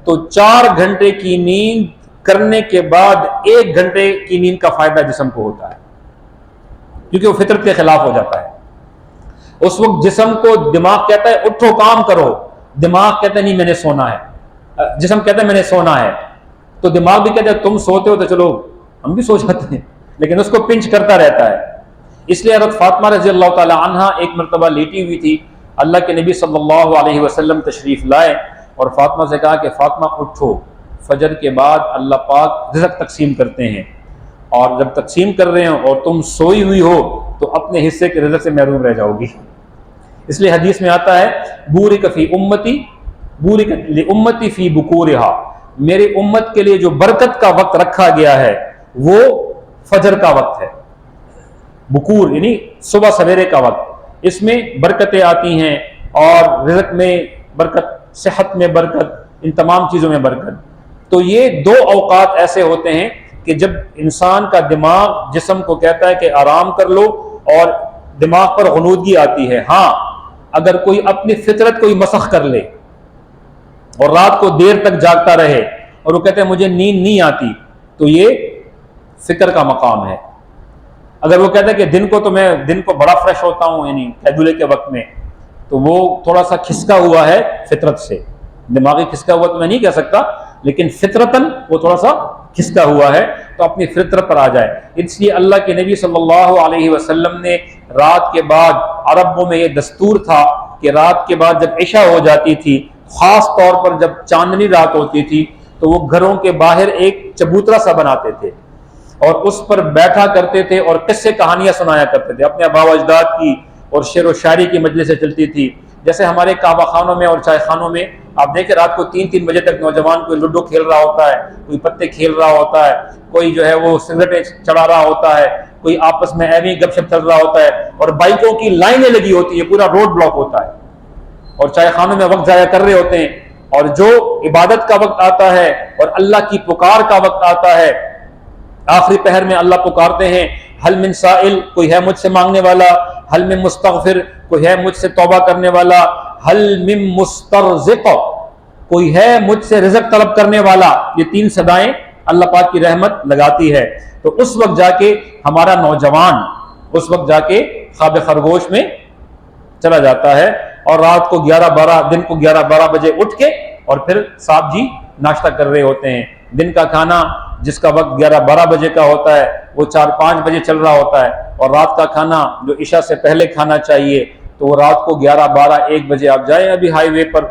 تو 4 گھنٹے کی نیند کرنے کے بعد 1 گھنٹے کی نیند کا فائدہ جسم کو ہوتا ہے، کیونکہ وہ فطرت کے خلاف ہو جاتا ہے۔ اس وقت جسم کو دماغ کہتا ہے اٹھو کام کرو، دماغ کہتا ہے نہیں میں نے سونا ہے، جسم کہتا ہے میں نے سونا ہے، تو دماغ بھی کہتا ہے تم سوتے ہو تو چلو ہم بھی سو جاتے ہیں، لیکن اس کو پنچ کرتا رہتا ہے۔ اس لیے حضرت فاطمہ رضی اللہ تعالی عنہا ایک مرتبہ لیٹی ہوئی تھی، اللہ کے نبی صلی اللہ علیہ وسلم تشریف لائے اور فاطمہ سے کہا کہ فاطمہ اٹھو، فجر کے بعد اللہ پاک رزق تقسیم کرتے ہیں، اور جب تقسیم کر رہے ہیں اور تم سوئی ہوئی ہو تو اپنے حصے کے رزق سے محروم رہ جاؤ گی۔ اس لیے حدیث میں آتا ہے بورک فی امتی، بورک لامتی فی بکورہا، میرے امت کے لیے جو برکت کا وقت رکھا گیا ہے وہ فجر کا وقت ہے، بکور یعنی صبح سویرے کا وقت، اس میں برکتیں آتی ہیں، اور رزق میں برکت، صحت میں برکت، ان تمام چیزوں میں برکت۔ تو یہ 2 اوقات ایسے ہوتے ہیں کہ جب انسان کا دماغ جسم کو کہتا ہے کہ آرام کر لو اور دماغ پر غنودگی آتی ہے۔ ہاں اگر کوئی اپنی فطرت کو ہی مسخ کر لے اور رات کو دیر تک جاگتا رہے اور وہ کہتے ہیں مجھے نیند نہیں آتی، تو یہ فکر کا مقام ہے۔ اگر وہ کہتا ہے کہ دن کو تو میں دن کو بڑا فریش ہوتا ہوں، یعنی قیلولے کے وقت میں، تو وہ تھوڑا سا کھسکا ہوا ہے فطرت سے، دماغی کھسکا ہوا تو میں نہیں کہہ سکتا، لیکن فطرتاً وہ تھوڑا سا کھسکا ہوا ہے، تو اپنی فطرت پر آ جائے۔ اس لیے اللہ کے نبی صلی اللہ علیہ وسلم نے رات کے بعد، عربوں میں یہ دستور تھا کہ رات کے بعد جب عشاء ہو جاتی تھی، خاص طور پر جب چاندنی رات ہوتی تھی، تو وہ گھروں کے باہر ایک چبوترا سا بناتے تھے اور اس پر بیٹھا کرتے تھے اور قصے کہانیاں سنایا کرتے تھے، اپنے آبا و اجداد کی، اور شعر و شاعری کی مجلسیں چلتی تھی۔ جیسے ہمارے کعبہ خانوں میں اور چائے خانوں میں آپ دیکھیں رات کو 3 بجے تک نوجوان کوئی لوڈو کھیل رہا ہوتا ہے، کوئی پتے کھیل رہا ہوتا ہے، کوئی جو ہے وہ سگریٹیں چڑھا رہا ہوتا ہے، کوئی آپس میں ایویں گپ شپ چل رہا ہوتا ہے، اور بائکوں کی لائنیں لگی ہوتی ہے، پورا روڈ بلاک ہوتا ہے، اور چائے خانوں میں وقت ضائع کر رہے ہوتے ہیں۔ اور جو عبادت کا وقت آتا ہے اور اللہ کی پکار کا وقت آتا ہے، آخری پہر میں اللہ پکارتے ہیں حل من سائل، کوئی ہے مجھ سے مانگنے والا، حل من مستغفر، کوئی ہے مجھ سے توبہ کرنے والا، حل من مسترزق، کوئی ہے مجھ سے رزق طلب کرنے والا۔ یہ 3 صدائیں اللہ پاک کی رحمت لگاتی ہے۔ تو اس وقت جا کے ہمارا نوجوان اس وقت جا کے خواب خرگوش میں چلا جاتا ہے، اور رات کو 11-12 دن کو 11-12 بجے اٹھ کے اور پھر صاحب جی ناشتہ کر رہے ہوتے ہیں۔ دن کا کھانا جس کا وقت 11-12 بجے کا ہوتا ہے وہ 4-5 بجے چل رہا ہوتا ہے، اور رات کا کھانا جو عشاء سے پہلے کھانا چاہیے تو وہ رات کو 11-12-1 بجے آپ جائیں، ابھی ہائی وے پر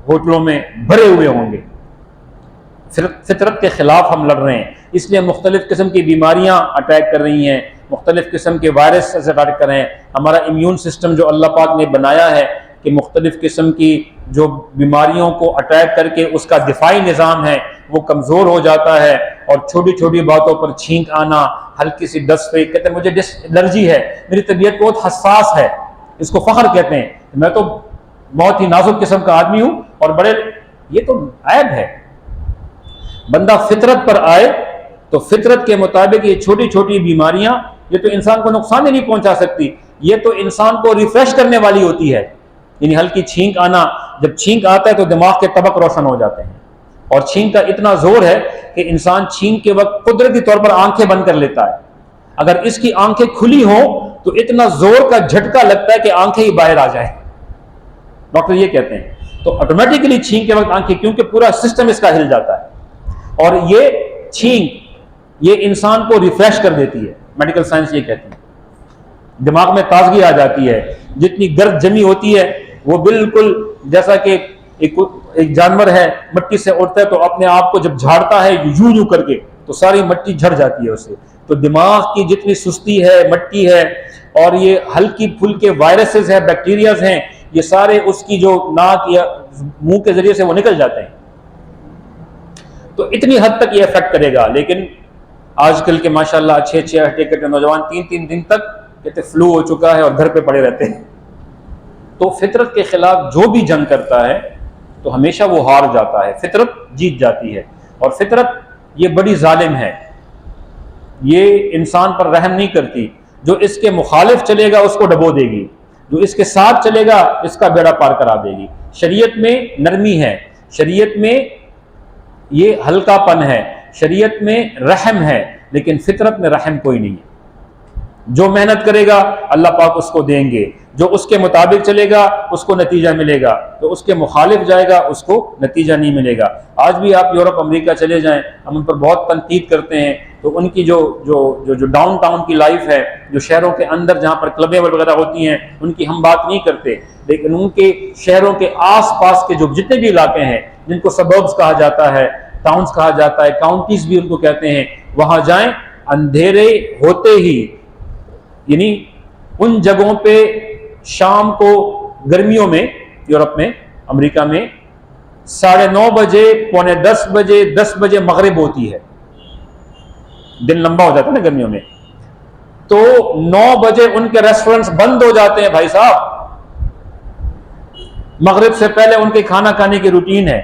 ہوٹلوں میں بھرے ہوئے ہوں گے۔ فطرت کے خلاف ہم لڑ رہے ہیں، اس لیے مختلف قسم کی بیماریاں اٹیک کر رہی ہیں، مختلف قسم کے وائرس سے اٹیک کر رہے ہیں۔ ہمارا امیون سسٹم جو اللہ پاک نے بنایا ہے کہ مختلف قسم کی جو بیماریوں کو اٹیک کر کے اس کا دفاعی نظام ہے وہ کمزور ہو جاتا ہے، اور چھوٹی چھوٹی باتوں پر چھینک آنا، ہلکی سی ڈسٹ پہ کہتے ہیں مجھے الرجی ہے، میری طبیعت بہت حساس ہے، اس کو فخر کہتے ہیں، میں تو بہت ہی نازک قسم کا آدمی ہوں، اور بڑے یہ تو عیب ہے۔ بندہ فطرت پر آئے تو فطرت کے مطابق یہ چھوٹی چھوٹی بیماریاں یہ تو انسان کو نقصان ہی نہیں پہنچا سکتی، یہ تو انسان کو ریفریش کرنے والی ہوتی ہے۔ یعنی ہلکی چھینک آنا، جب چھینک آتا ہے تو دماغ کے طبق روشن ہو جاتے ہیں، اور چھینک کا اتنا زور ہے کہ انسان چھینک کے وقت قدرتی طور پر آنکھیں بند کر لیتا ہے۔ اگر اس کی آنکھیں کھلی ہوں تو اتنا زور کا جھٹکا لگتا ہے کہ آنکھیں ہی باہر آ جائیں، ڈاکٹر یہ کہتے ہیں. تو آٹومیٹکلی چھینک کے وقت آنکھیں، کیونکہ پورا سسٹم اس کا ہل جاتا ہے، اور یہ چھینک یہ انسان کو ریفریش کر دیتی ہے. میڈیکل سائنس یہ کہتے ہیں دماغ میں تازگی آ جاتی ہے. جتنی گرد جمی ہوتی ہے وہ بالکل جیسا کہ ایک جانور ہے مٹی سے اٹھتا ہے تو اپنے آپ کو جب جھاڑتا ہے یوں یوں کر کے تو ساری مٹی جھڑ جاتی ہے اسے. تو دماغ کی جتنی سستی ہے، مٹی ہے، اور یہ ہلکی پھلکے وائرسز ہیں، بیکٹیریاز ہیں، یہ سارے اس کی جو ناک یا منہ کے ذریعے سے وہ نکل جاتے ہیں. تو اتنی حد تک یہ افیکٹ کرے گا. لیکن آج کل کے ماشاءاللہ اچھے ہٹے کٹے نوجوان 3 دن تک کہتے فلو ہو چکا ہے اور گھر پہ پڑے رہتے ہیں. تو فطرت کے خلاف جو بھی جنگ کرتا ہے تو ہمیشہ وہ ہار جاتا ہے، فطرت جیت جاتی ہے. اور فطرت یہ بڑی ظالم ہے، یہ انسان پر رحم نہیں کرتی. جو اس کے مخالف چلے گا اس کو ڈبو دے گی، جو اس کے ساتھ چلے گا اس کا بیڑا پار کرا دے گی. شریعت میں نرمی ہے، شریعت میں یہ ہلکا پن ہے، شریعت میں رحم ہے، لیکن فطرت میں رحم کوئی نہیں ہے. جو محنت کرے گا اللہ پاک اس کو دیں گے، جو اس کے مطابق چلے گا اس کو نتیجہ ملے گا، تو اس کے مخالف جائے گا اس کو نتیجہ نہیں ملے گا. آج بھی آپ یورپ امریکہ چلے جائیں، ہم ان پر بہت تنقید کرتے ہیں، تو ان کی جو ڈاؤن ٹاؤن کی لائف ہے، جو شہروں کے اندر جہاں پر کلبیں وغیرہ ہوتی ہیں، ان کی ہم بات نہیں کرتے. لیکن ان کے شہروں کے آس پاس کے جو جتنے بھی علاقے ہیں جن کو سبربز کہا جاتا ہے، ٹاؤنز کہا جاتا ہے، کاؤنٹیز بھی ان کو کہتے ہیں، وہاں جائیں اندھیرے ہوتے ہی، یعنی ان جگہوں پہ شام کو گرمیوں میں یورپ میں امریکہ میں 9:30 بجے، 9:45 بجے، 10 بجے مغرب ہوتی ہے. دن لمبا ہو جاتا ہے نا گرمیوں میں، تو 9 بجے ان کے ریسٹورنٹس بند ہو جاتے ہیں بھائی صاحب. مغرب سے پہلے ان کے کھانا کھانے کی روٹین ہے.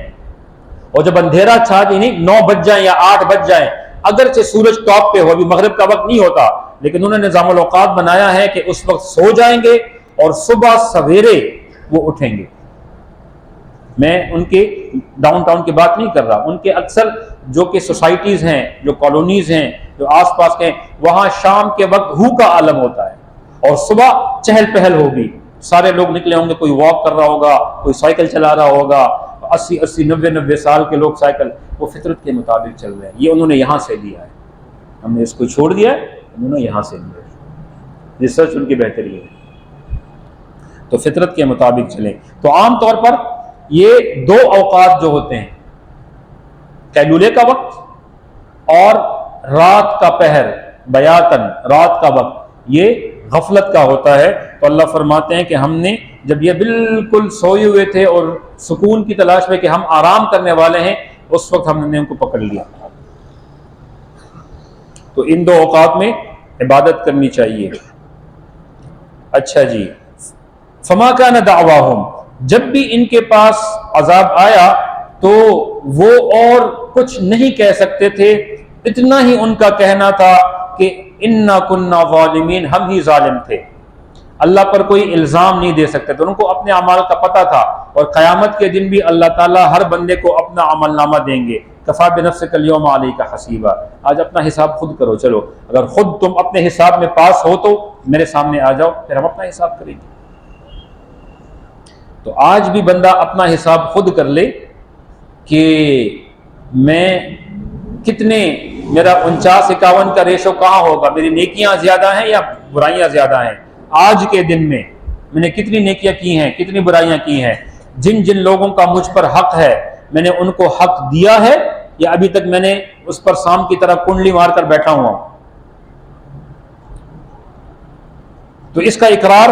اور جب اندھیرا چھا جائے، نہیں 9 بج جائیں یا 8 بج جائیں، اگرچہ سورج ٹاپ پہ ہو، ابھی مغرب کا وقت نہیں ہوتا، لیکن انہوں نے نظام الاوقات بنایا ہے کہ اس وقت سو جائیں گے اور صبح سویرے وہ اٹھیں گے. میں ان کے ڈاؤن ٹاؤن کی بات نہیں کر رہا، ان کے اکثر جو کہ سوسائٹیز ہیں، جو کالونیز ہیں، جو آس پاس کے، وہاں شام کے وقت ہو کا عالم ہوتا ہے اور صبح چہل پہل ہوگی. سارے لوگ نکلے ہوں گے، کوئی واک کر رہا ہوگا، کوئی سائیکل چلا رہا ہوگا، 80 90 سال کے لوگ سائیکل. وہ فطرت کے مطابق چل رہے ہیں. یہ انہوں نے یہاں سے لیا ہے، ہم نے اس کو چھوڑ دیا ہے، انہوں نے یہاں سے لیا ہے. ریسرچ ان کی بہتری ہے. تو فطرت کے مطابق چلیں. تو عام طور پر یہ 2 اوقات جو ہوتے ہیں، قیلولے کا وقت اور رات کا پہر، بیاتن رات کا وقت، یہ غفلت کا ہوتا ہے. تو اللہ فرماتے ہیں کہ ہم نے جب یہ بالکل سوئے ہوئے تھے اور سکون کی تلاش میں کہ ہم آرام کرنے والے ہیں، اس وقت ہم نے ان کو پکڑ لیا. تو ان 2 اوقات میں عبادت کرنی چاہیے. اچھا جی، فما کان دعواہم، جب بھی ان کے پاس عذاب آیا تو وہ اور کچھ نہیں کہہ سکتے تھے، اتنا ہی ان کا کہنا تھا کہ انا کننا ظالمین، ہم ہی ظالم تھے. اللہ پر کوئی الزام نہیں دے سکتے تھے، ان کو اپنے اعمال کا پتہ تھا. اور قیامت کے دن بھی اللہ تعالیٰ ہر بندے کو اپنا عمل نامہ دیں گے. کفا بنفسک الیوم علیک حسیبا، آج اپنا حساب خود کرو. چلو اگر خود تم اپنے حساب میں پاس ہو تو میرے سامنے آ جاؤ، پھر ہم اپنا حساب کریں گے. تو آج بھی بندہ اپنا حساب خود کر لے کہ میں کتنے، میرا 49-51 کا ریشو کہاں ہوگا، میری نیکیاں زیادہ ہیں یا برائیاں زیادہ ہیں. آج کے دن میں نے کتنی نیکیاں کی ہیں، کتنی برائیاں کی ہیں. جن جن لوگوں کا مجھ پر حق ہے میں نے ان کو حق دیا ہے، یا ابھی تک میں نے اس پر سام کی طرح کنڈلی مار کر بیٹھا ہوا ہوں. تو اس کا اقرار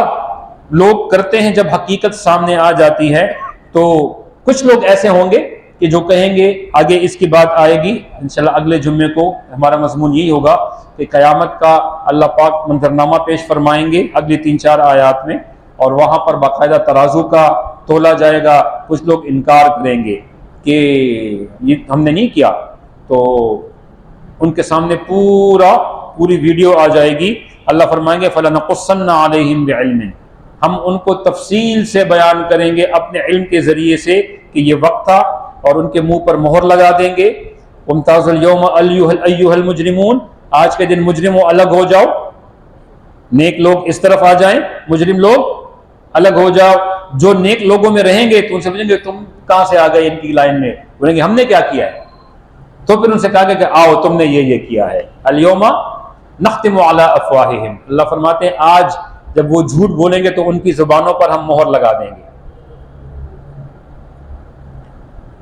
لوگ کرتے ہیں جب حقیقت سامنے آ جاتی ہے. تو کچھ لوگ ایسے ہوں گے کہ جو کہیں گے، آگے اس کی بات آئے گی انشاءاللہ اگلے جمعے کو، ہمارا مضمون یہی ہوگا کہ قیامت کا اللہ پاک منظرنامہ پیش فرمائیں گے اگلی 3-4 آیات میں، اور وہاں پر باقاعدہ ترازو کا تولا جائے گا. کچھ لوگ انکار کریں گے کہ یہ ہم نے نہیں کیا، تو ان کے سامنے پوری ویڈیو آ جائے گی. اللہ فرمائیں گے فَلَنَقُصَّنَّ عَلَيْهِمْ بِعِلْمٍ، ہم ان کو تفصیل سے بیان کریں گے اپنے علم کے ذریعے سے کہ یہ وقت تھا، اور ان کے منہ پر مہر لگا دیں گے. وَامْتَازُوا الْيَوْمَ أَيُّهَا الْمُجْرِمُونَ، آج کے دن مجرموں الگ ہو جاؤ. نیک لوگ اس طرف آ جائیں، مجرم لوگ الگ ہو جاؤ۔ جو نیک لوگوں میں رہیں گے تو ان سے پوچھیں گے تم کہاں سے آ گئے ان کی لائن میں، بولیں گے ہم نے کیا کیا ہے؟ تو پھر ان سے کہا گیا کہ آؤ تم نے یہ کیا ہے۔ الیوم نختم علی افواہہم، اللہ فرماتے ہیں آج جب وہ جھوٹ بولیں گے تو ان کی زبانوں پر ہم مہر لگا دیں گے،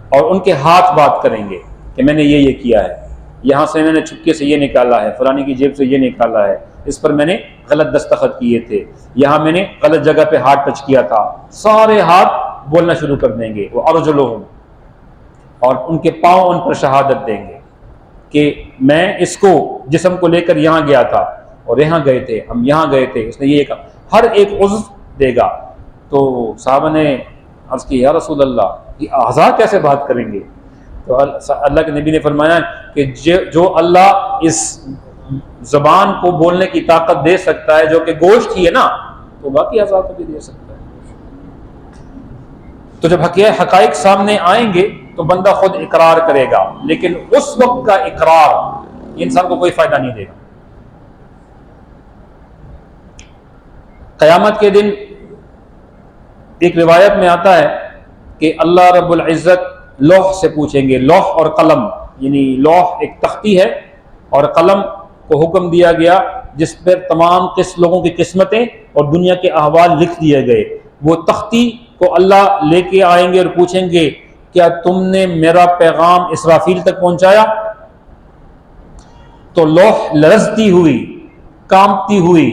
اور ان کے ہاتھ بات کریں گے کہ میں نے یہ کیا ہے، یہاں سے میں نے چھپکے سے یہ نکالا ہے، فلانی کی جیب سے یہ نکالا ہے، اس پر میں نے غلط دستخط کیے تھے، یہاں میں نے غلط جگہ پہ ہاتھ ٹچ کیا تھا، سارے ہاتھ بولنا شروع کر دیں گے، وہ ارجلہم، اور ان کے پاؤں ان پر شہادت دیں گے کہ میں اس کو جسم کو لے کر یہاں گیا تھا اور یہاں گئے تھے، ہم یہاں گئے تھے، اس نے یہ کہا، ہر ایک عضو دے گا۔ تو صحابہ نے عرض کی یا رسول اللہ یہ اعضاء کیسے بات کریں گے؟ تو اللہ کے نبی نے فرمایا کہ جو اللہ اس زبان کو بولنے کی طاقت دے سکتا ہے جو کہ گوشت ہی ہے نا، تو باقی اعضاء کو بھی دے سکتا ہے۔ تو جب حقائق سامنے آئیں گے تو بندہ خود اقرار کرے گا، لیکن اس وقت کا اقرار یہ انسان کو کوئی فائدہ نہیں دے گا۔ قیامت کے دن ایک روایت میں آتا ہے کہ اللہ رب العزت لوح سے پوچھیں گے، لوح اور قلم، یعنی لوح ایک تختی ہے اور قلم کو حکم دیا گیا جس پر تمام لوگوں کی قسمتیں اور دنیا کے احوال لکھ دیے گئے، وہ تختی کو اللہ لے کے آئیں گے اور پوچھیں گے کیا تم نے میرا پیغام اسرافیل تک پہنچایا؟ تو لوح لرزتی ہوئی، کانپتی ہوئی،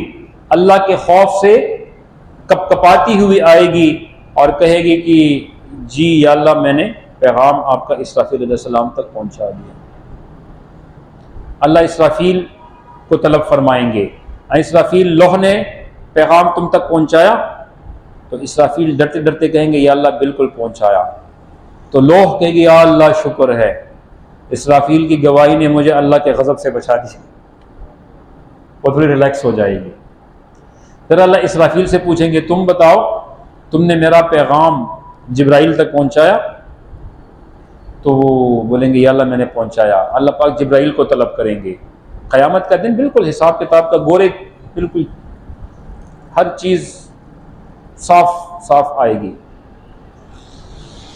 اللہ کے خوف سے کپ کپاتی ہوئی آئے گی اور کہے گی کہ جی یا اللہ میں نے پیغام آپ کا اسرافیل علیہ السلام تک پہنچا دیا۔ اللہ اسرافیل کو طلب فرمائیں گے، اسرافیل لوح نے پیغام تم تک پہنچایا؟ تو اسرافیل ڈرتے ڈرتے کہیں گے یا اللہ بالکل پہنچایا۔ تو لوح کہے گی یا اللہ شکر ہے، اسرافیل کی گواہی نے مجھے اللہ کے غضب سے بچا دیا، وہ تھوڑی ریلیکس ہو جائے گی۔ پھر اللہ اسرافیل سے پوچھیں گے تم بتاؤ تم نے میرا پیغام جبرائیل تک پہنچایا؟ تو وہ بولیں گے یا اللہ میں نے پہنچایا۔ اللہ پاک جبرائیل کو طلب کریں گے۔ قیامت کا دن بالکل حساب کتاب کا گورے، بالکل ہر چیز صاف صاف آئے گی۔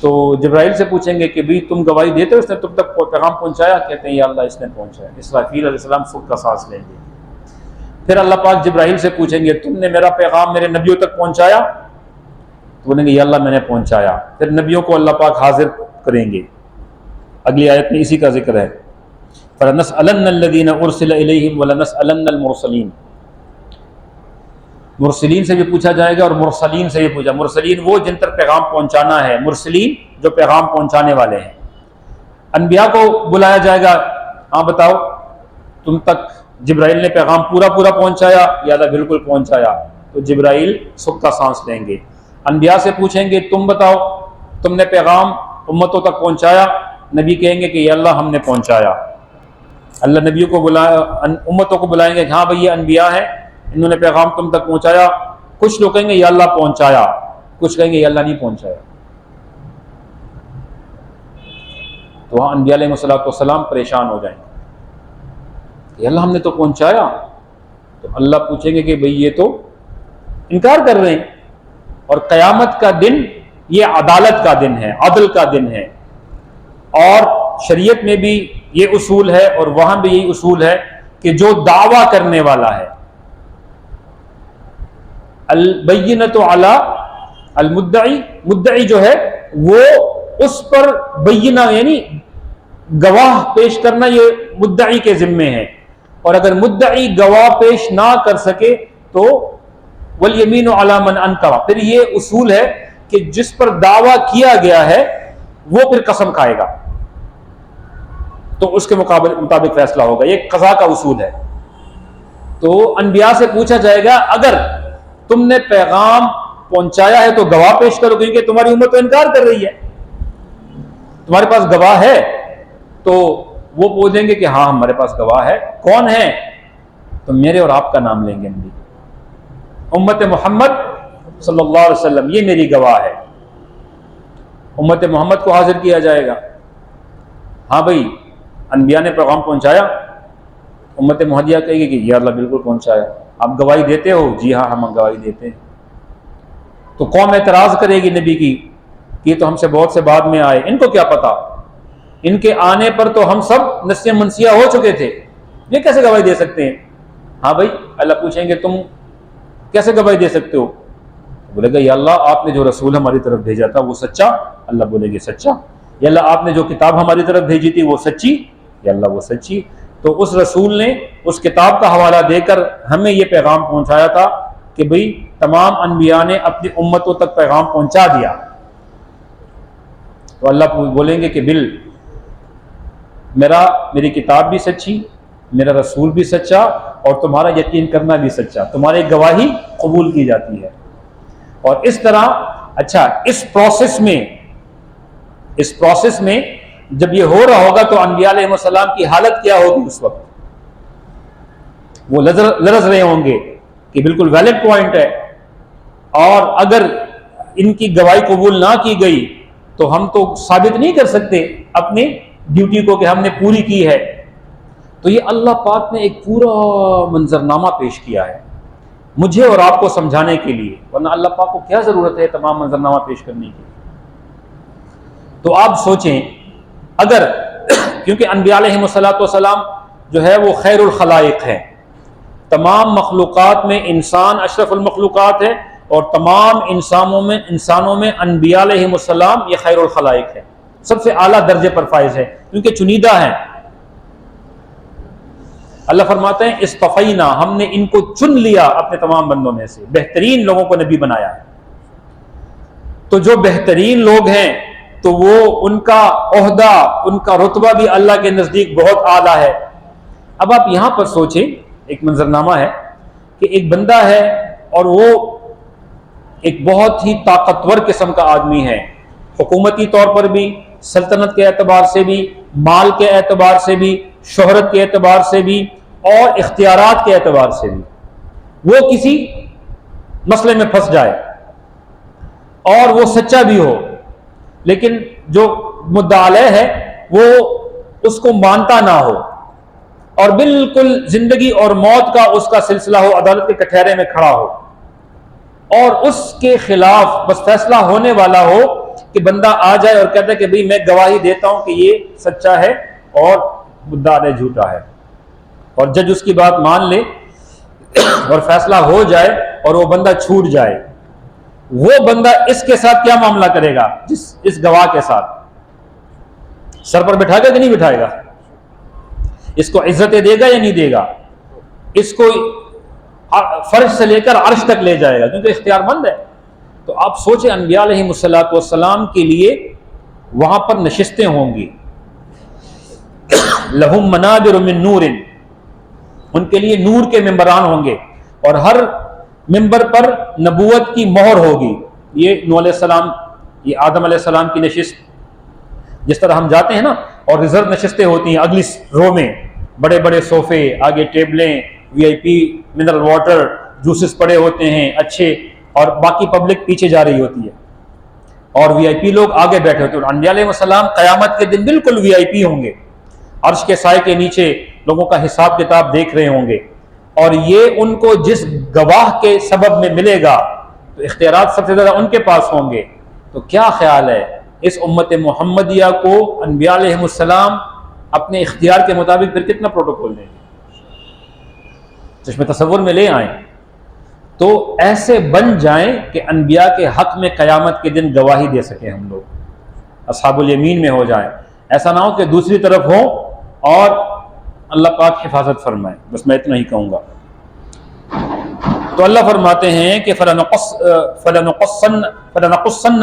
تو جبرائیل سے پوچھیں گے کہ بھی تم گواہی دیتے ہو اس نے تم تک پیغام پہنچایا؟ کہتے ہیں یا اللہ اس نے پہنچایا۔ اسرافیل علیہ السلام سکھ کا سانس لیں گے۔ پھر اللہ پاک جبرائیل سے پوچھیں گے تم نے میرا پیغام میرے نبیوں تک پہنچایا؟ تو بولیں گے یا اللہ میں نے پہنچایا۔ پھر نبیوں کو اللہ پاک حاضر کریں گے۔ اگلی آیت میں اسی کا ذکر ہے، فَلَنَسْأَلَنَّ الَّذِينَ أُرْسِلَ إِلَيْهِمْ وَلَنَسْأَلَنَّ الْمُرْسَلِينَ، مرسلین سے بھی پوچھا جائے گا اور مرسلین سے بھی پوچھا۔ مرسلین وہ جن تک پیغام پہنچانا ہے، مرسلین جو پیغام پہنچانے والے ہیں۔ انبیاء کو بلایا جائے گا، ہاں بتاؤ تم تک جبرائیل نے پیغام پورا پہنچایا؟ یا اللہ بالکل پہنچایا۔ تو جبرائیل سکھ کا سانس لیں گے۔ انبیاء سے پوچھیں گے تم بتاؤ تم نے پیغام امتوں تک پہنچایا؟ نبی کہیں گے کہ یا اللہ ہم نے پہنچایا۔ اللہ نبیوں کو امتوں کو بلائیں گے کہ ہاں بھئی یہ انبیاء ہیں، انہوں نے پیغام تم تک پہنچایا۔ کچھ لوگ کہیں گے یا اللہ پہنچایا، کچھ کہیں گے یا اللہ نہیں پہنچایا۔ تو وہاں انبیاء علیہ السلام پریشان ہو جائیں گے کہ اللہ ہم نے تو پہنچایا۔ تو اللہ پوچھیں گے کہ بھئی یہ تو انکار کر رہے ہیں۔ اور قیامت کا دن یہ عدالت کا دن ہے، عدل کا دن ہے، اور شریعت میں بھی یہ اصول ہے اور وہاں بھی یہی اصول ہے کہ جو دعویٰ کرنے والا ہے، البینۃ علی المدعی، مدعی جو ہے وہ اس پر بینہ یعنی گواہ پیش کرنا یہ مدعی کے ذمے ہے، اور اگر مدعی گواہ پیش نہ کر سکے تو والیمین علی من انکر، پھر یہ اصول ہے کہ جس پر دعویٰ کیا گیا ہے وہ پھر قسم کھائے گا تو اس کے مطابق فیصلہ ہوگا۔ یہ قضا کا اصول ہے۔ تو انبیاء سے پوچھا جائے گا اگر تم نے پیغام پہنچایا ہے تو گواہ پیش کرو، کیونکہ تمہاری امت تو انکار کر رہی ہے، تمہارے پاس گواہ ہے؟ تو وہ بولیں گے کہ ہاں ہمارے پاس گواہ ہے۔ کون ہے؟ تو میرے اور آپ کا نام لیں گے، نبی امت محمد صلی اللہ علیہ وسلم یہ میری گواہ ہے۔ امت محمد کو حاضر کیا جائے گا، ہاں بھائی انبیاء نے پیغام پہنچایا؟ امت محمدیہ کہے گی کہ یا اللہ بالکل پہنچایا. آپ گواہی دیتے ہو؟ جی ہاں ہم گواہی دیتے ہیں. تو قوم اعتراض کرے گی نبی کی کہ یہ تو ہم سے بہت سے بعد میں آئے، ان کو کیا پتا، ان کے آنے پر تو ہم سب نسیہ منسیہ ہو چکے تھے، یہ کیسے گواہی دے سکتے ہیں؟ ہاں بھائی، اللہ پوچھیں گے تم کیسے گواہی دے سکتے ہو؟ بولے گا یا اللہ آپ نے جو رسول ہماری طرف بھیجا تھا وہ سچا؟ اللہ بولے گے سچا. یا اللہ آپ نے جو کتاب ہماری طرف بھیجی تھی وہ سچی؟ یا اللہ وہ سچی. تو اس رسول نے اس کتاب کا حوالہ دے کر ہمیں یہ پیغام پہنچایا تھا کہ بھئی تمام انبیاء نے اپنی امتوں تک پیغام پہنچا دیا. تو اللہ بولیں گے کہ میری کتاب بھی سچی، میرا رسول بھی سچا، اور تمہارا یقین کرنا بھی سچا، تمہاری گواہی قبول کی جاتی ہے. اور اس طرح اچھا اس پروسیس میں جب یہ ہو رہا ہوگا تو انبیاء علیہ السلام کی حالت کیا ہوگی؟ اس وقت وہ لرز رہے ہوں گے کہ بالکل ویلڈ پوائنٹ ہے، اور اگر ان کی گواہی قبول نہ کی گئی تو ہم تو ثابت نہیں کر سکتے اپنی ڈیوٹی کو کہ ہم نے پوری کی ہے. تو یہ اللہ پاک نے ایک پورا منظرنامہ پیش کیا ہے مجھے اور آپ کو سمجھانے کے لیے، ورنہ اللہ پاک کو کیا ضرورت ہے تمام منظرنامہ پیش کرنے کی. تو آپ سوچیں اگر کیونکہ انبیاء علیہ السلام جو ہے وہ خیر الخلائق ہیں، تمام مخلوقات میں انسان اشرف المخلوقات ہے، اور تمام انسانوں میں انبیاء علیہ السلام یہ خیر الخلائق ہے، سب سے اعلیٰ درجے پر فائز ہے کیونکہ چنیدہ ہیں. اللہ فرماتے ہیں اصطفینا، ہم نے ان کو چن لیا اپنے تمام بندوں میں سے، بہترین لوگوں کو نبی بنایا ہے. تو جو بہترین لوگ ہیں تو وہ ان کا عہدہ، ان کا رتبہ بھی اللہ کے نزدیک بہت اعلیٰ ہے. اب آپ یہاں پر سوچیں، ایک منظرنامہ ہے کہ ایک بندہ ہے اور وہ ایک بہت ہی طاقتور قسم کا آدمی ہے، حکومتی طور پر بھی، سلطنت کے اعتبار سے بھی، مال کے اعتبار سے بھی، شہرت کے اعتبار سے بھی، اور اختیارات کے اعتبار سے بھی. وہ کسی مسئلے میں پھنس جائے اور وہ سچا بھی ہو، لیکن جو مدعا علیہ ہے وہ اس کو مانتا نہ ہو، اور بالکل زندگی اور موت کا اس کا سلسلہ ہو، عدالت کے کٹہرے میں کھڑا ہو، اور اس کے خلاف بس فیصلہ ہونے والا ہو کہ بندہ آ جائے اور کہتا ہے کہ بھئی میں گواہی دیتا ہوں کہ یہ سچا ہے اور مدعا علیہ جھوٹا ہے، اور جج اس کی بات مان لے اور فیصلہ ہو جائے اور وہ بندہ چھوٹ جائے. وہ بندہ اس کے ساتھ کیا معاملہ کرے گا؟ اس گواہ کے ساتھ سر پر بٹھائے گا کہ نہیں بٹھائے گا؟ اس کو عزتیں دے گا یا نہیں دے گا؟ اس کو فرش سے لے کر عرش تک لے جائے گا کیونکہ اختیار مند ہے. تو آپ سوچیں انبیاء علیہ السلام کے لیے وہاں پر نشستیں ہوں گی، لہم منابر من نور، ان کے لیے نور کے ممبران ہوں گے، اور ہر ممبر پر نبوت کی مہر ہوگی. یہ نوح علیہ السلام، یہ آدم علیہ السلام کی نشست، جس طرح ہم جاتے ہیں نا اور ریزرو نشستیں ہوتی ہیں اگلی رو میں، بڑے بڑے صوفے، آگے ٹیبلیں، وی آئی پی منرل واٹر، جوسز پڑے ہوتے ہیں اچھے، اور باقی پبلک پیچھے جا رہی ہوتی ہے اور وی آئی پی لوگ آگے بیٹھے ہوتے ہیں. انبیاء علیہ السلام قیامت کے دن بالکل وی آئی پی ہوں گے، عرش کے سائے کے نیچے لوگوں کا حساب کتاب دیکھ رہے ہوں گے، اور یہ ان کو جس گواہ کے سبب میں ملے گا تو اختیارات سب سے زیادہ ان کے پاس ہوں گے. تو کیا خیال ہے اس امت محمدیہ کو انبیاء علیہ السلام اپنے اختیار کے مطابق پھر کتنا پروٹوکول دیں گے؟ چشم تصور میں لے آئیں تو ایسے بن جائیں کہ انبیاء کے حق میں قیامت کے دن گواہی دے سکیں ہم لوگ، اصحاب الیمین میں ہو جائیں. ایسا نہ ہو کہ دوسری طرف ہو اور اللہ پاک حفاظت فرمائے. بس میں اتنا ہی کہوں گا. تو اللہ فرماتے ہیں کہ فَلَنَقُصَّنَّ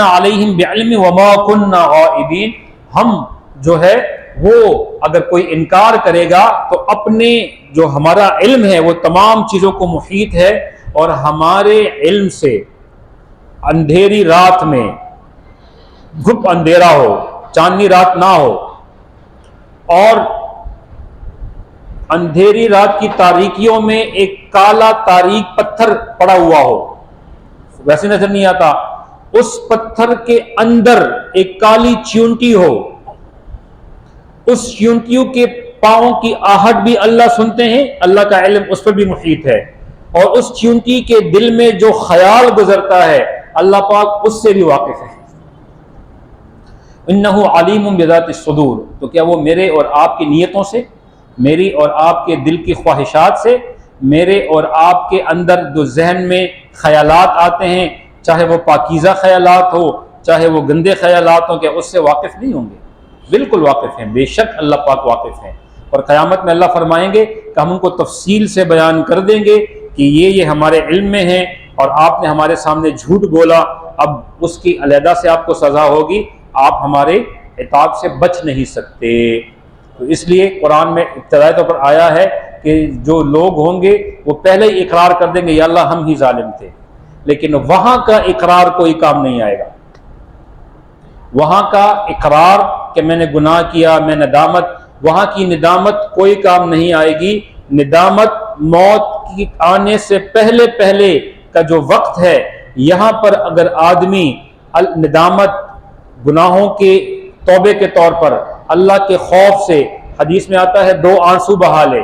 عَلَيْهِمْ بِعِلْمٍ وَمَا كُنَّا غَائِبِينَ، ہم جو ہے وہ اگر کوئی انکار کرے گا تو اپنے جو ہمارا علم ہے وہ تمام چیزوں کو محیط ہے، اور ہمارے علم سے اندھیری رات میں گھپ اندھیرا ہو، چاندنی رات نہ ہو، اور اندھیری رات کی تاریکیوں میں ایک کالا تاریک پتھر پڑا ہوا ہو، ویسے نظر نہیں آتا، اس پتھر کے اندر ایک کالی چیونٹی ہو، اس چیونٹیوں کے پاؤں کی آہٹ بھی اللہ سنتے ہیں، اللہ کا علم اس پر بھی محیط ہے، اور اس چیونٹی کے دل میں جو خیال گزرتا ہے اللہ پاک اس سے بھی واقف ہے۔ انہ علیم بذات الصدور، تو کیا وہ میرے اور آپ کی نیتوں سے، میری اور آپ کے دل کی خواہشات سے، میرے اور آپ کے اندر جو ذہن میں خیالات آتے ہیں، چاہے وہ پاکیزہ خیالات ہو چاہے وہ گندے خیالات ہوں، کہ اس سے واقف نہیں ہوں گے؟ بالکل واقف ہیں، بے شک اللہ پاک واقف ہیں، اور قیامت میں اللہ فرمائیں گے کہ ہم ان کو تفصیل سے بیان کر دیں گے کہ یہ ہمارے علم میں ہیں اور آپ نے ہمارے سامنے جھوٹ بولا، اب اس کی علیحدہ سے آپ کو سزا ہوگی، آپ ہمارے عتاب سے بچ نہیں سکتے۔ تو اس لیے قرآن میں ابتدائی طور پر آیا ہے کہ جو لوگ ہوں گے وہ پہلے ہی اقرار کر دیں گے یا اللہ ہم ہی ظالم تھے، لیکن وہاں کا اقرار کوئی کام نہیں آئے گا۔ وہاں کا اقرار کہ میں نے گناہ کیا، میں ندامت، وہاں کی ندامت کوئی کام نہیں آئے گی۔ ندامت موت کی آنے سے پہلے پہلے کا جو وقت ہے، یہاں پر اگر آدمی ندامت گناہوں کے توبے کے طور پر اللہ کے خوف سے، حدیث میں آتا ہے 2 آنسو بہا لے،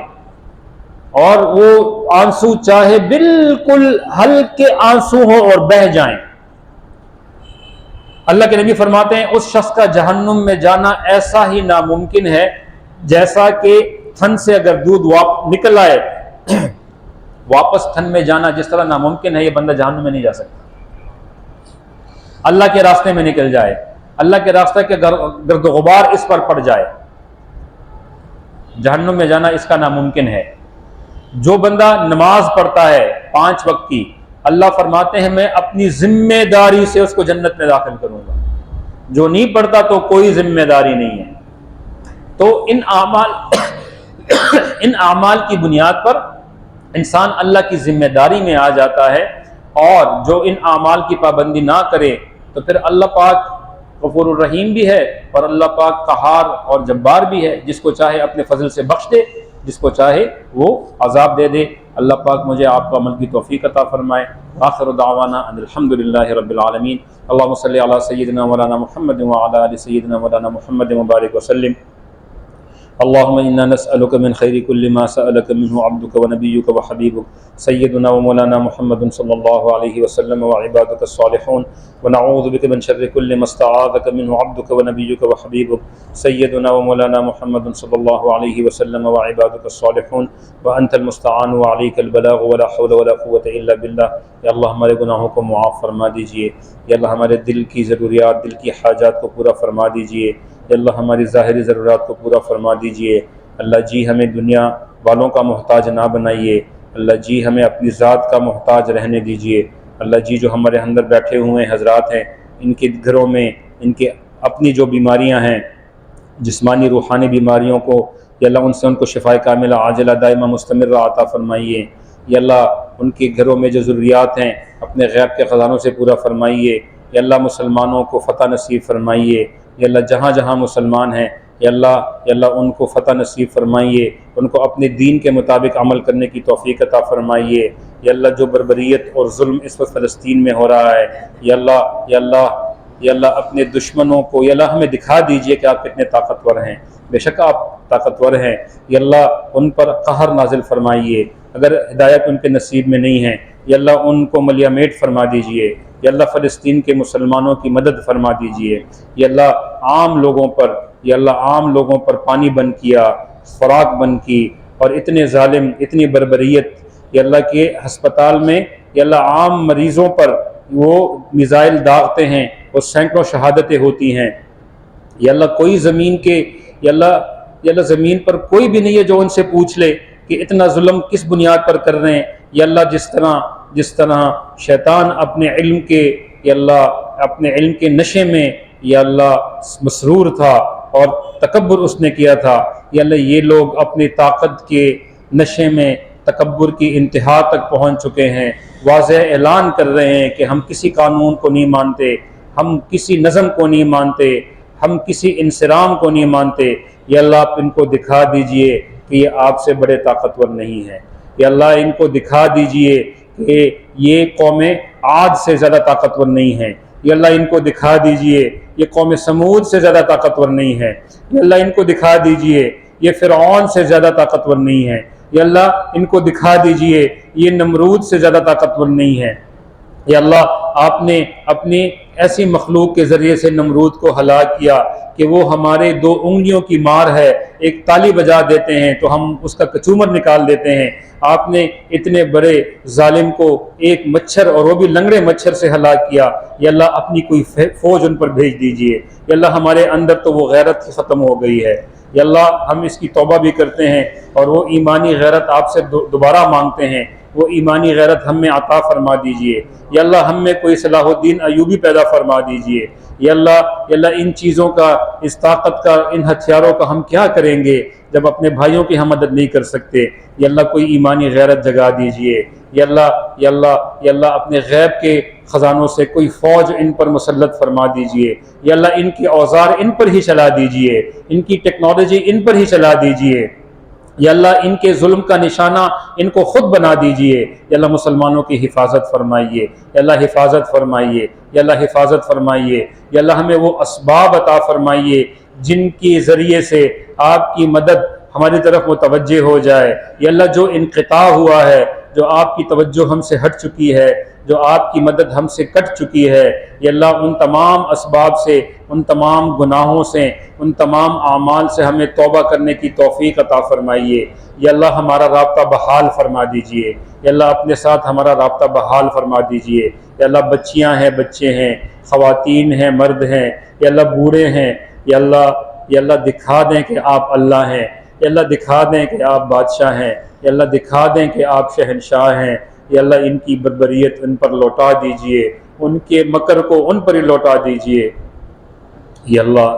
اور وہ آنسو چاہے بالکل ہلکے آنسو ہوں اور بہہ جائیں، اللہ کے نبی فرماتے ہیں اس شخص کا جہنم میں جانا ایسا ہی ناممکن ہے جیسا کہ تھن سے اگر دودھ نکل آئے واپس تھن میں جانا جس طرح ناممکن ہے، یہ بندہ جہنم میں نہیں جا سکتا۔ اللہ کے راستے میں نکل جائے، اللہ کے راستے کے گرد و غبار اس پر پڑ جائے، جہنم میں جانا اس کا ناممکن ہے۔ جو بندہ نماز پڑھتا ہے 5 وقت کی، اللہ فرماتے ہیں میں اپنی ذمہ داری سے اس کو جنت میں داخل کروں گا۔ جو نہیں پڑھتا تو کوئی ذمہ داری نہیں ہے۔ تو ان اعمال کی بنیاد پر انسان اللہ کی ذمہ داری میں آ جاتا ہے، اور جو ان اعمال کی پابندی نہ کرے تو پھر اللہ پاک غفور الرحیم بھی ہے، اور اللہ پاک قہار اور جبار بھی ہے، جس کو چاہے اپنے فضل سے بخش دے، جس کو چاہے وہ عذاب دے دے۔ اللہ پاک مجھے آپ کو عمل کی توفیق عطا فرمائے۔ آخر دعوانا ان الحمد للہ رب العالمین۔ اللہم صلی علی سیدنا مولانا محمد وعلی آل سیدنا مولانا محمد مبارک وسلم۔ اللهم إنا نسألك من خير كل ما سألك منه عبدك ونبيك وحبيبك سيدنا ومولانا محمد صلى الله عليه وسلم وعبادك الصالحون، ونعوذ بك من شر كل ما استعاذك منه عبدك ونبيك وحبيبك سيدنا ومولانا محمد صلى الله عليه وسلم وعبادك الصالحون، وأنت المستعان وعليك البلاغ ولا حول ولا قوة إلا بالله۔ یا اللہ ہمارے گناہوں کو معاف فرما دیجئے، یا اللہ ہمارے دل کی ضروریات، دل کی حاجات کو پورا فرما دیجئے، یا اللہ ہماری ظاہری ضرورات کو پورا فرما دیجئے۔ اللہ جی ہمیں دنیا والوں کا محتاج نہ بنائیے، اللہ جی ہمیں اپنی ذات کا محتاج رہنے دیجئے۔ اللہ جی جو ہمارے اندر بیٹھے ہوئے حضرات ہیں، ان کے گھروں میں ان کے اپنی جو بیماریاں ہیں، جسمانی روحانی بیماریوں کو، یا اللہ ان سے ان کو شفائے کاملہ عاجلہ دائمہ مستمرہ عطا فرمائیے۔ یا اللہ ان کے گھروں میں جو ضروریات ہیں اپنے غیب کے خزانوں سے پورا فرمائیے۔ یا اللہ مسلمانوں کو فتح نصیب فرمائیے۔ یا اللہ جہاں جہاں مسلمان ہیں، یا اللہ ان کو فتح نصیب فرمائیے، ان کو اپنے دین کے مطابق عمل کرنے کی توفیق عطا فرمائیے۔ یا اللہ جو بربریت اور ظلم اس وقت فلسطین میں ہو رہا ہے، یا اللہ اپنے دشمنوں کو، یا اللہ ہمیں دکھا دیجئے کہ آپ کتنے طاقتور ہیں، بے شک آپ طاقتور ہیں۔ یا اللہ ان پر قہر نازل فرمائیے، اگر ہدایت ان کے نصیب میں نہیں ہے یا اللہ ان کو ملیہ میٹ فرما دیجئے۔ یا اللہ فلسطین کے مسلمانوں کی مدد فرما دیجئے۔ یا اللہ عام لوگوں پر پانی بند کیا، خوراک بند کی، اور اتنے ظالم، اتنی بربریت، یا اللہ کے ہسپتال میں یا اللہ عام مریضوں پر وہ میزائل داغتے ہیں، اور سینکڑوں شہادتیں ہوتی ہیں۔ یا اللہ کوئی زمین کے یا اللہ زمین پر کوئی بھی نہیں ہے جو ان سے پوچھ لے کہ اتنا ظلم کس بنیاد پر کر رہے ہیں۔ یا اللہ جس طرح شیطان اپنے علم کے نشے میں یا اللہ مسرور تھا اور تکبر اس نے کیا تھا، یا اللہ یہ لوگ اپنی طاقت کے نشے میں تکبر کی انتہا تک پہنچ چکے ہیں، واضح اعلان کر رہے ہیں کہ ہم کسی قانون کو نہیں مانتے، ہم کسی نظم کو نہیں مانتے، ہم کسی انصرام کو نہیں مانتے۔ یا اللہ آپ ان کو دکھا دیجئے کہ یہ آپ سے بڑے طاقتور نہیں ہیں۔ یا اللہ ان کو دکھا دیجئے کہ یہ قومیں عاد سے زیادہ طاقتور نہیں ہیں۔ یا اللہ ان کو دکھا دیجئے یہ قوم سمود سے زیادہ طاقتور نہیں ہے۔ یا اللہ ان کو دکھا دیجئے یہ فرعون سے زیادہ طاقتور نہیں ہے، یا اللہ ان کو دکھا دیجئے یہ نمرود سے زیادہ طاقتور نہیں ہے۔ یا اللہ آپ نے اپنی ایسی مخلوق کے ذریعے سے نمرود کو ہلاک کیا کہ وہ ہمارے 2 انگلیوں کی مار ہے، ایک تالی بجا دیتے ہیں تو ہم اس کا کچومر نکال دیتے ہیں۔ آپ نے اتنے بڑے ظالم کو ایک مچھر، اور وہ بھی لنگڑے مچھر سے ہلاک کیا۔ یا اللہ اپنی کوئی فوج ان پر بھیج دیجئے۔ یا اللہ ہمارے اندر تو وہ غیرت ختم ہو گئی ہے۔ یا اللہ ہم اس کی توبہ بھی کرتے ہیں اور وہ ایمانی غیرت آپ سے دوبارہ مانگتے ہیں، وہ ایمانی غیرت ہم میں عطا فرما دیجئے۔ یا اللہ ہم میں کوئی صلاح الدین ایوبی پیدا فرما دیجئے۔ یا اللہ ان چیزوں کا، اس طاقت کا، ان ہتھیاروں کا ہم کیا کریں گے جب اپنے بھائیوں کی ہم مدد نہیں کر سکتے۔ یا اللہ کوئی ایمانی غیرت جگا دیجئے۔ یا اللہ اپنے غیب کے خزانوں سے کوئی فوج ان پر مسلط فرما دیجئے۔ یا اللہ ان کے اوزار ان پر ہی چلا دیجئے، ان کی ٹیکنالوجی ان پر ہی چلا دیجئے۔ یا اللہ ان کے ظلم کا نشانہ ان کو خود بنا دیجئے۔ یا اللہ مسلمانوں کی حفاظت فرمائیے، یا اللہ حفاظت فرمائیے، یا اللہ حفاظت فرمائیے۔ یا اللہ ہمیں وہ اسباب عطا فرمائیے جن کے ذریعے سے آپ کی مدد ہماری طرف متوجہ ہو جائے۔ یا اللہ جو انقطاع ہوا ہے، جو آپ کی توجہ ہم سے ہٹ چکی ہے، جو آپ کی مدد ہم سے کٹ چکی ہے، یا اللہ ان تمام اسباب سے، ان تمام گناہوں سے، ان تمام اعمال سے ہمیں توبہ کرنے کی توفیق عطا فرمائیے۔ یا اللہ ہمارا رابطہ بحال فرما دیجئے۔ یا اللہ اپنے ساتھ ہمارا رابطہ بحال فرما دیجئے۔ یا اللہ بچیاں ہیں، بچے ہیں، خواتین ہیں، مرد ہیں، یا اللہ بوڑھے ہیں، یا اللہ دکھا دیں کہ آپ اللہ ہیں۔ یا اللہ دکھا دیں کہ آپ بادشاہ ہیں۔ یا اللہ دکھا دیں کہ آپ شہنشاہ ہیں۔ یا اللہ ان کی بربریت ان پر لوٹا دیجئے، ان کے مکر کو ان پر ہی لوٹا دیجئے۔ یا اللہ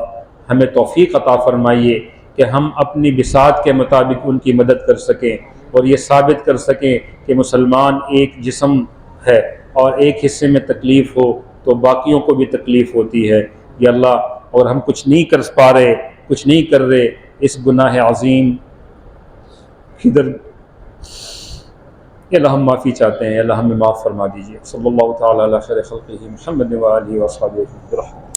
ہمیں توفیق عطا فرمائیے کہ ہم اپنی بساط کے مطابق ان کی مدد کر سکیں، اور یہ ثابت کر سکیں کہ مسلمان ایک جسم ہے، اور ایک حصے میں تکلیف ہو تو باقیوں کو بھی تکلیف ہوتی ہے۔ یا اللہ اور ہم کچھ نہیں کر پا رہے، کچھ نہیں کر رہے اس گناہ عظیم ادھر، یا اللہ ہم معافی چاہتے ہیں، یا اللہ ہمیں معاف فرما دیجیے۔ صلی اللہ تعالی علی خیر خلقہ محمد و آلہ و اصحابہ اجمعین۔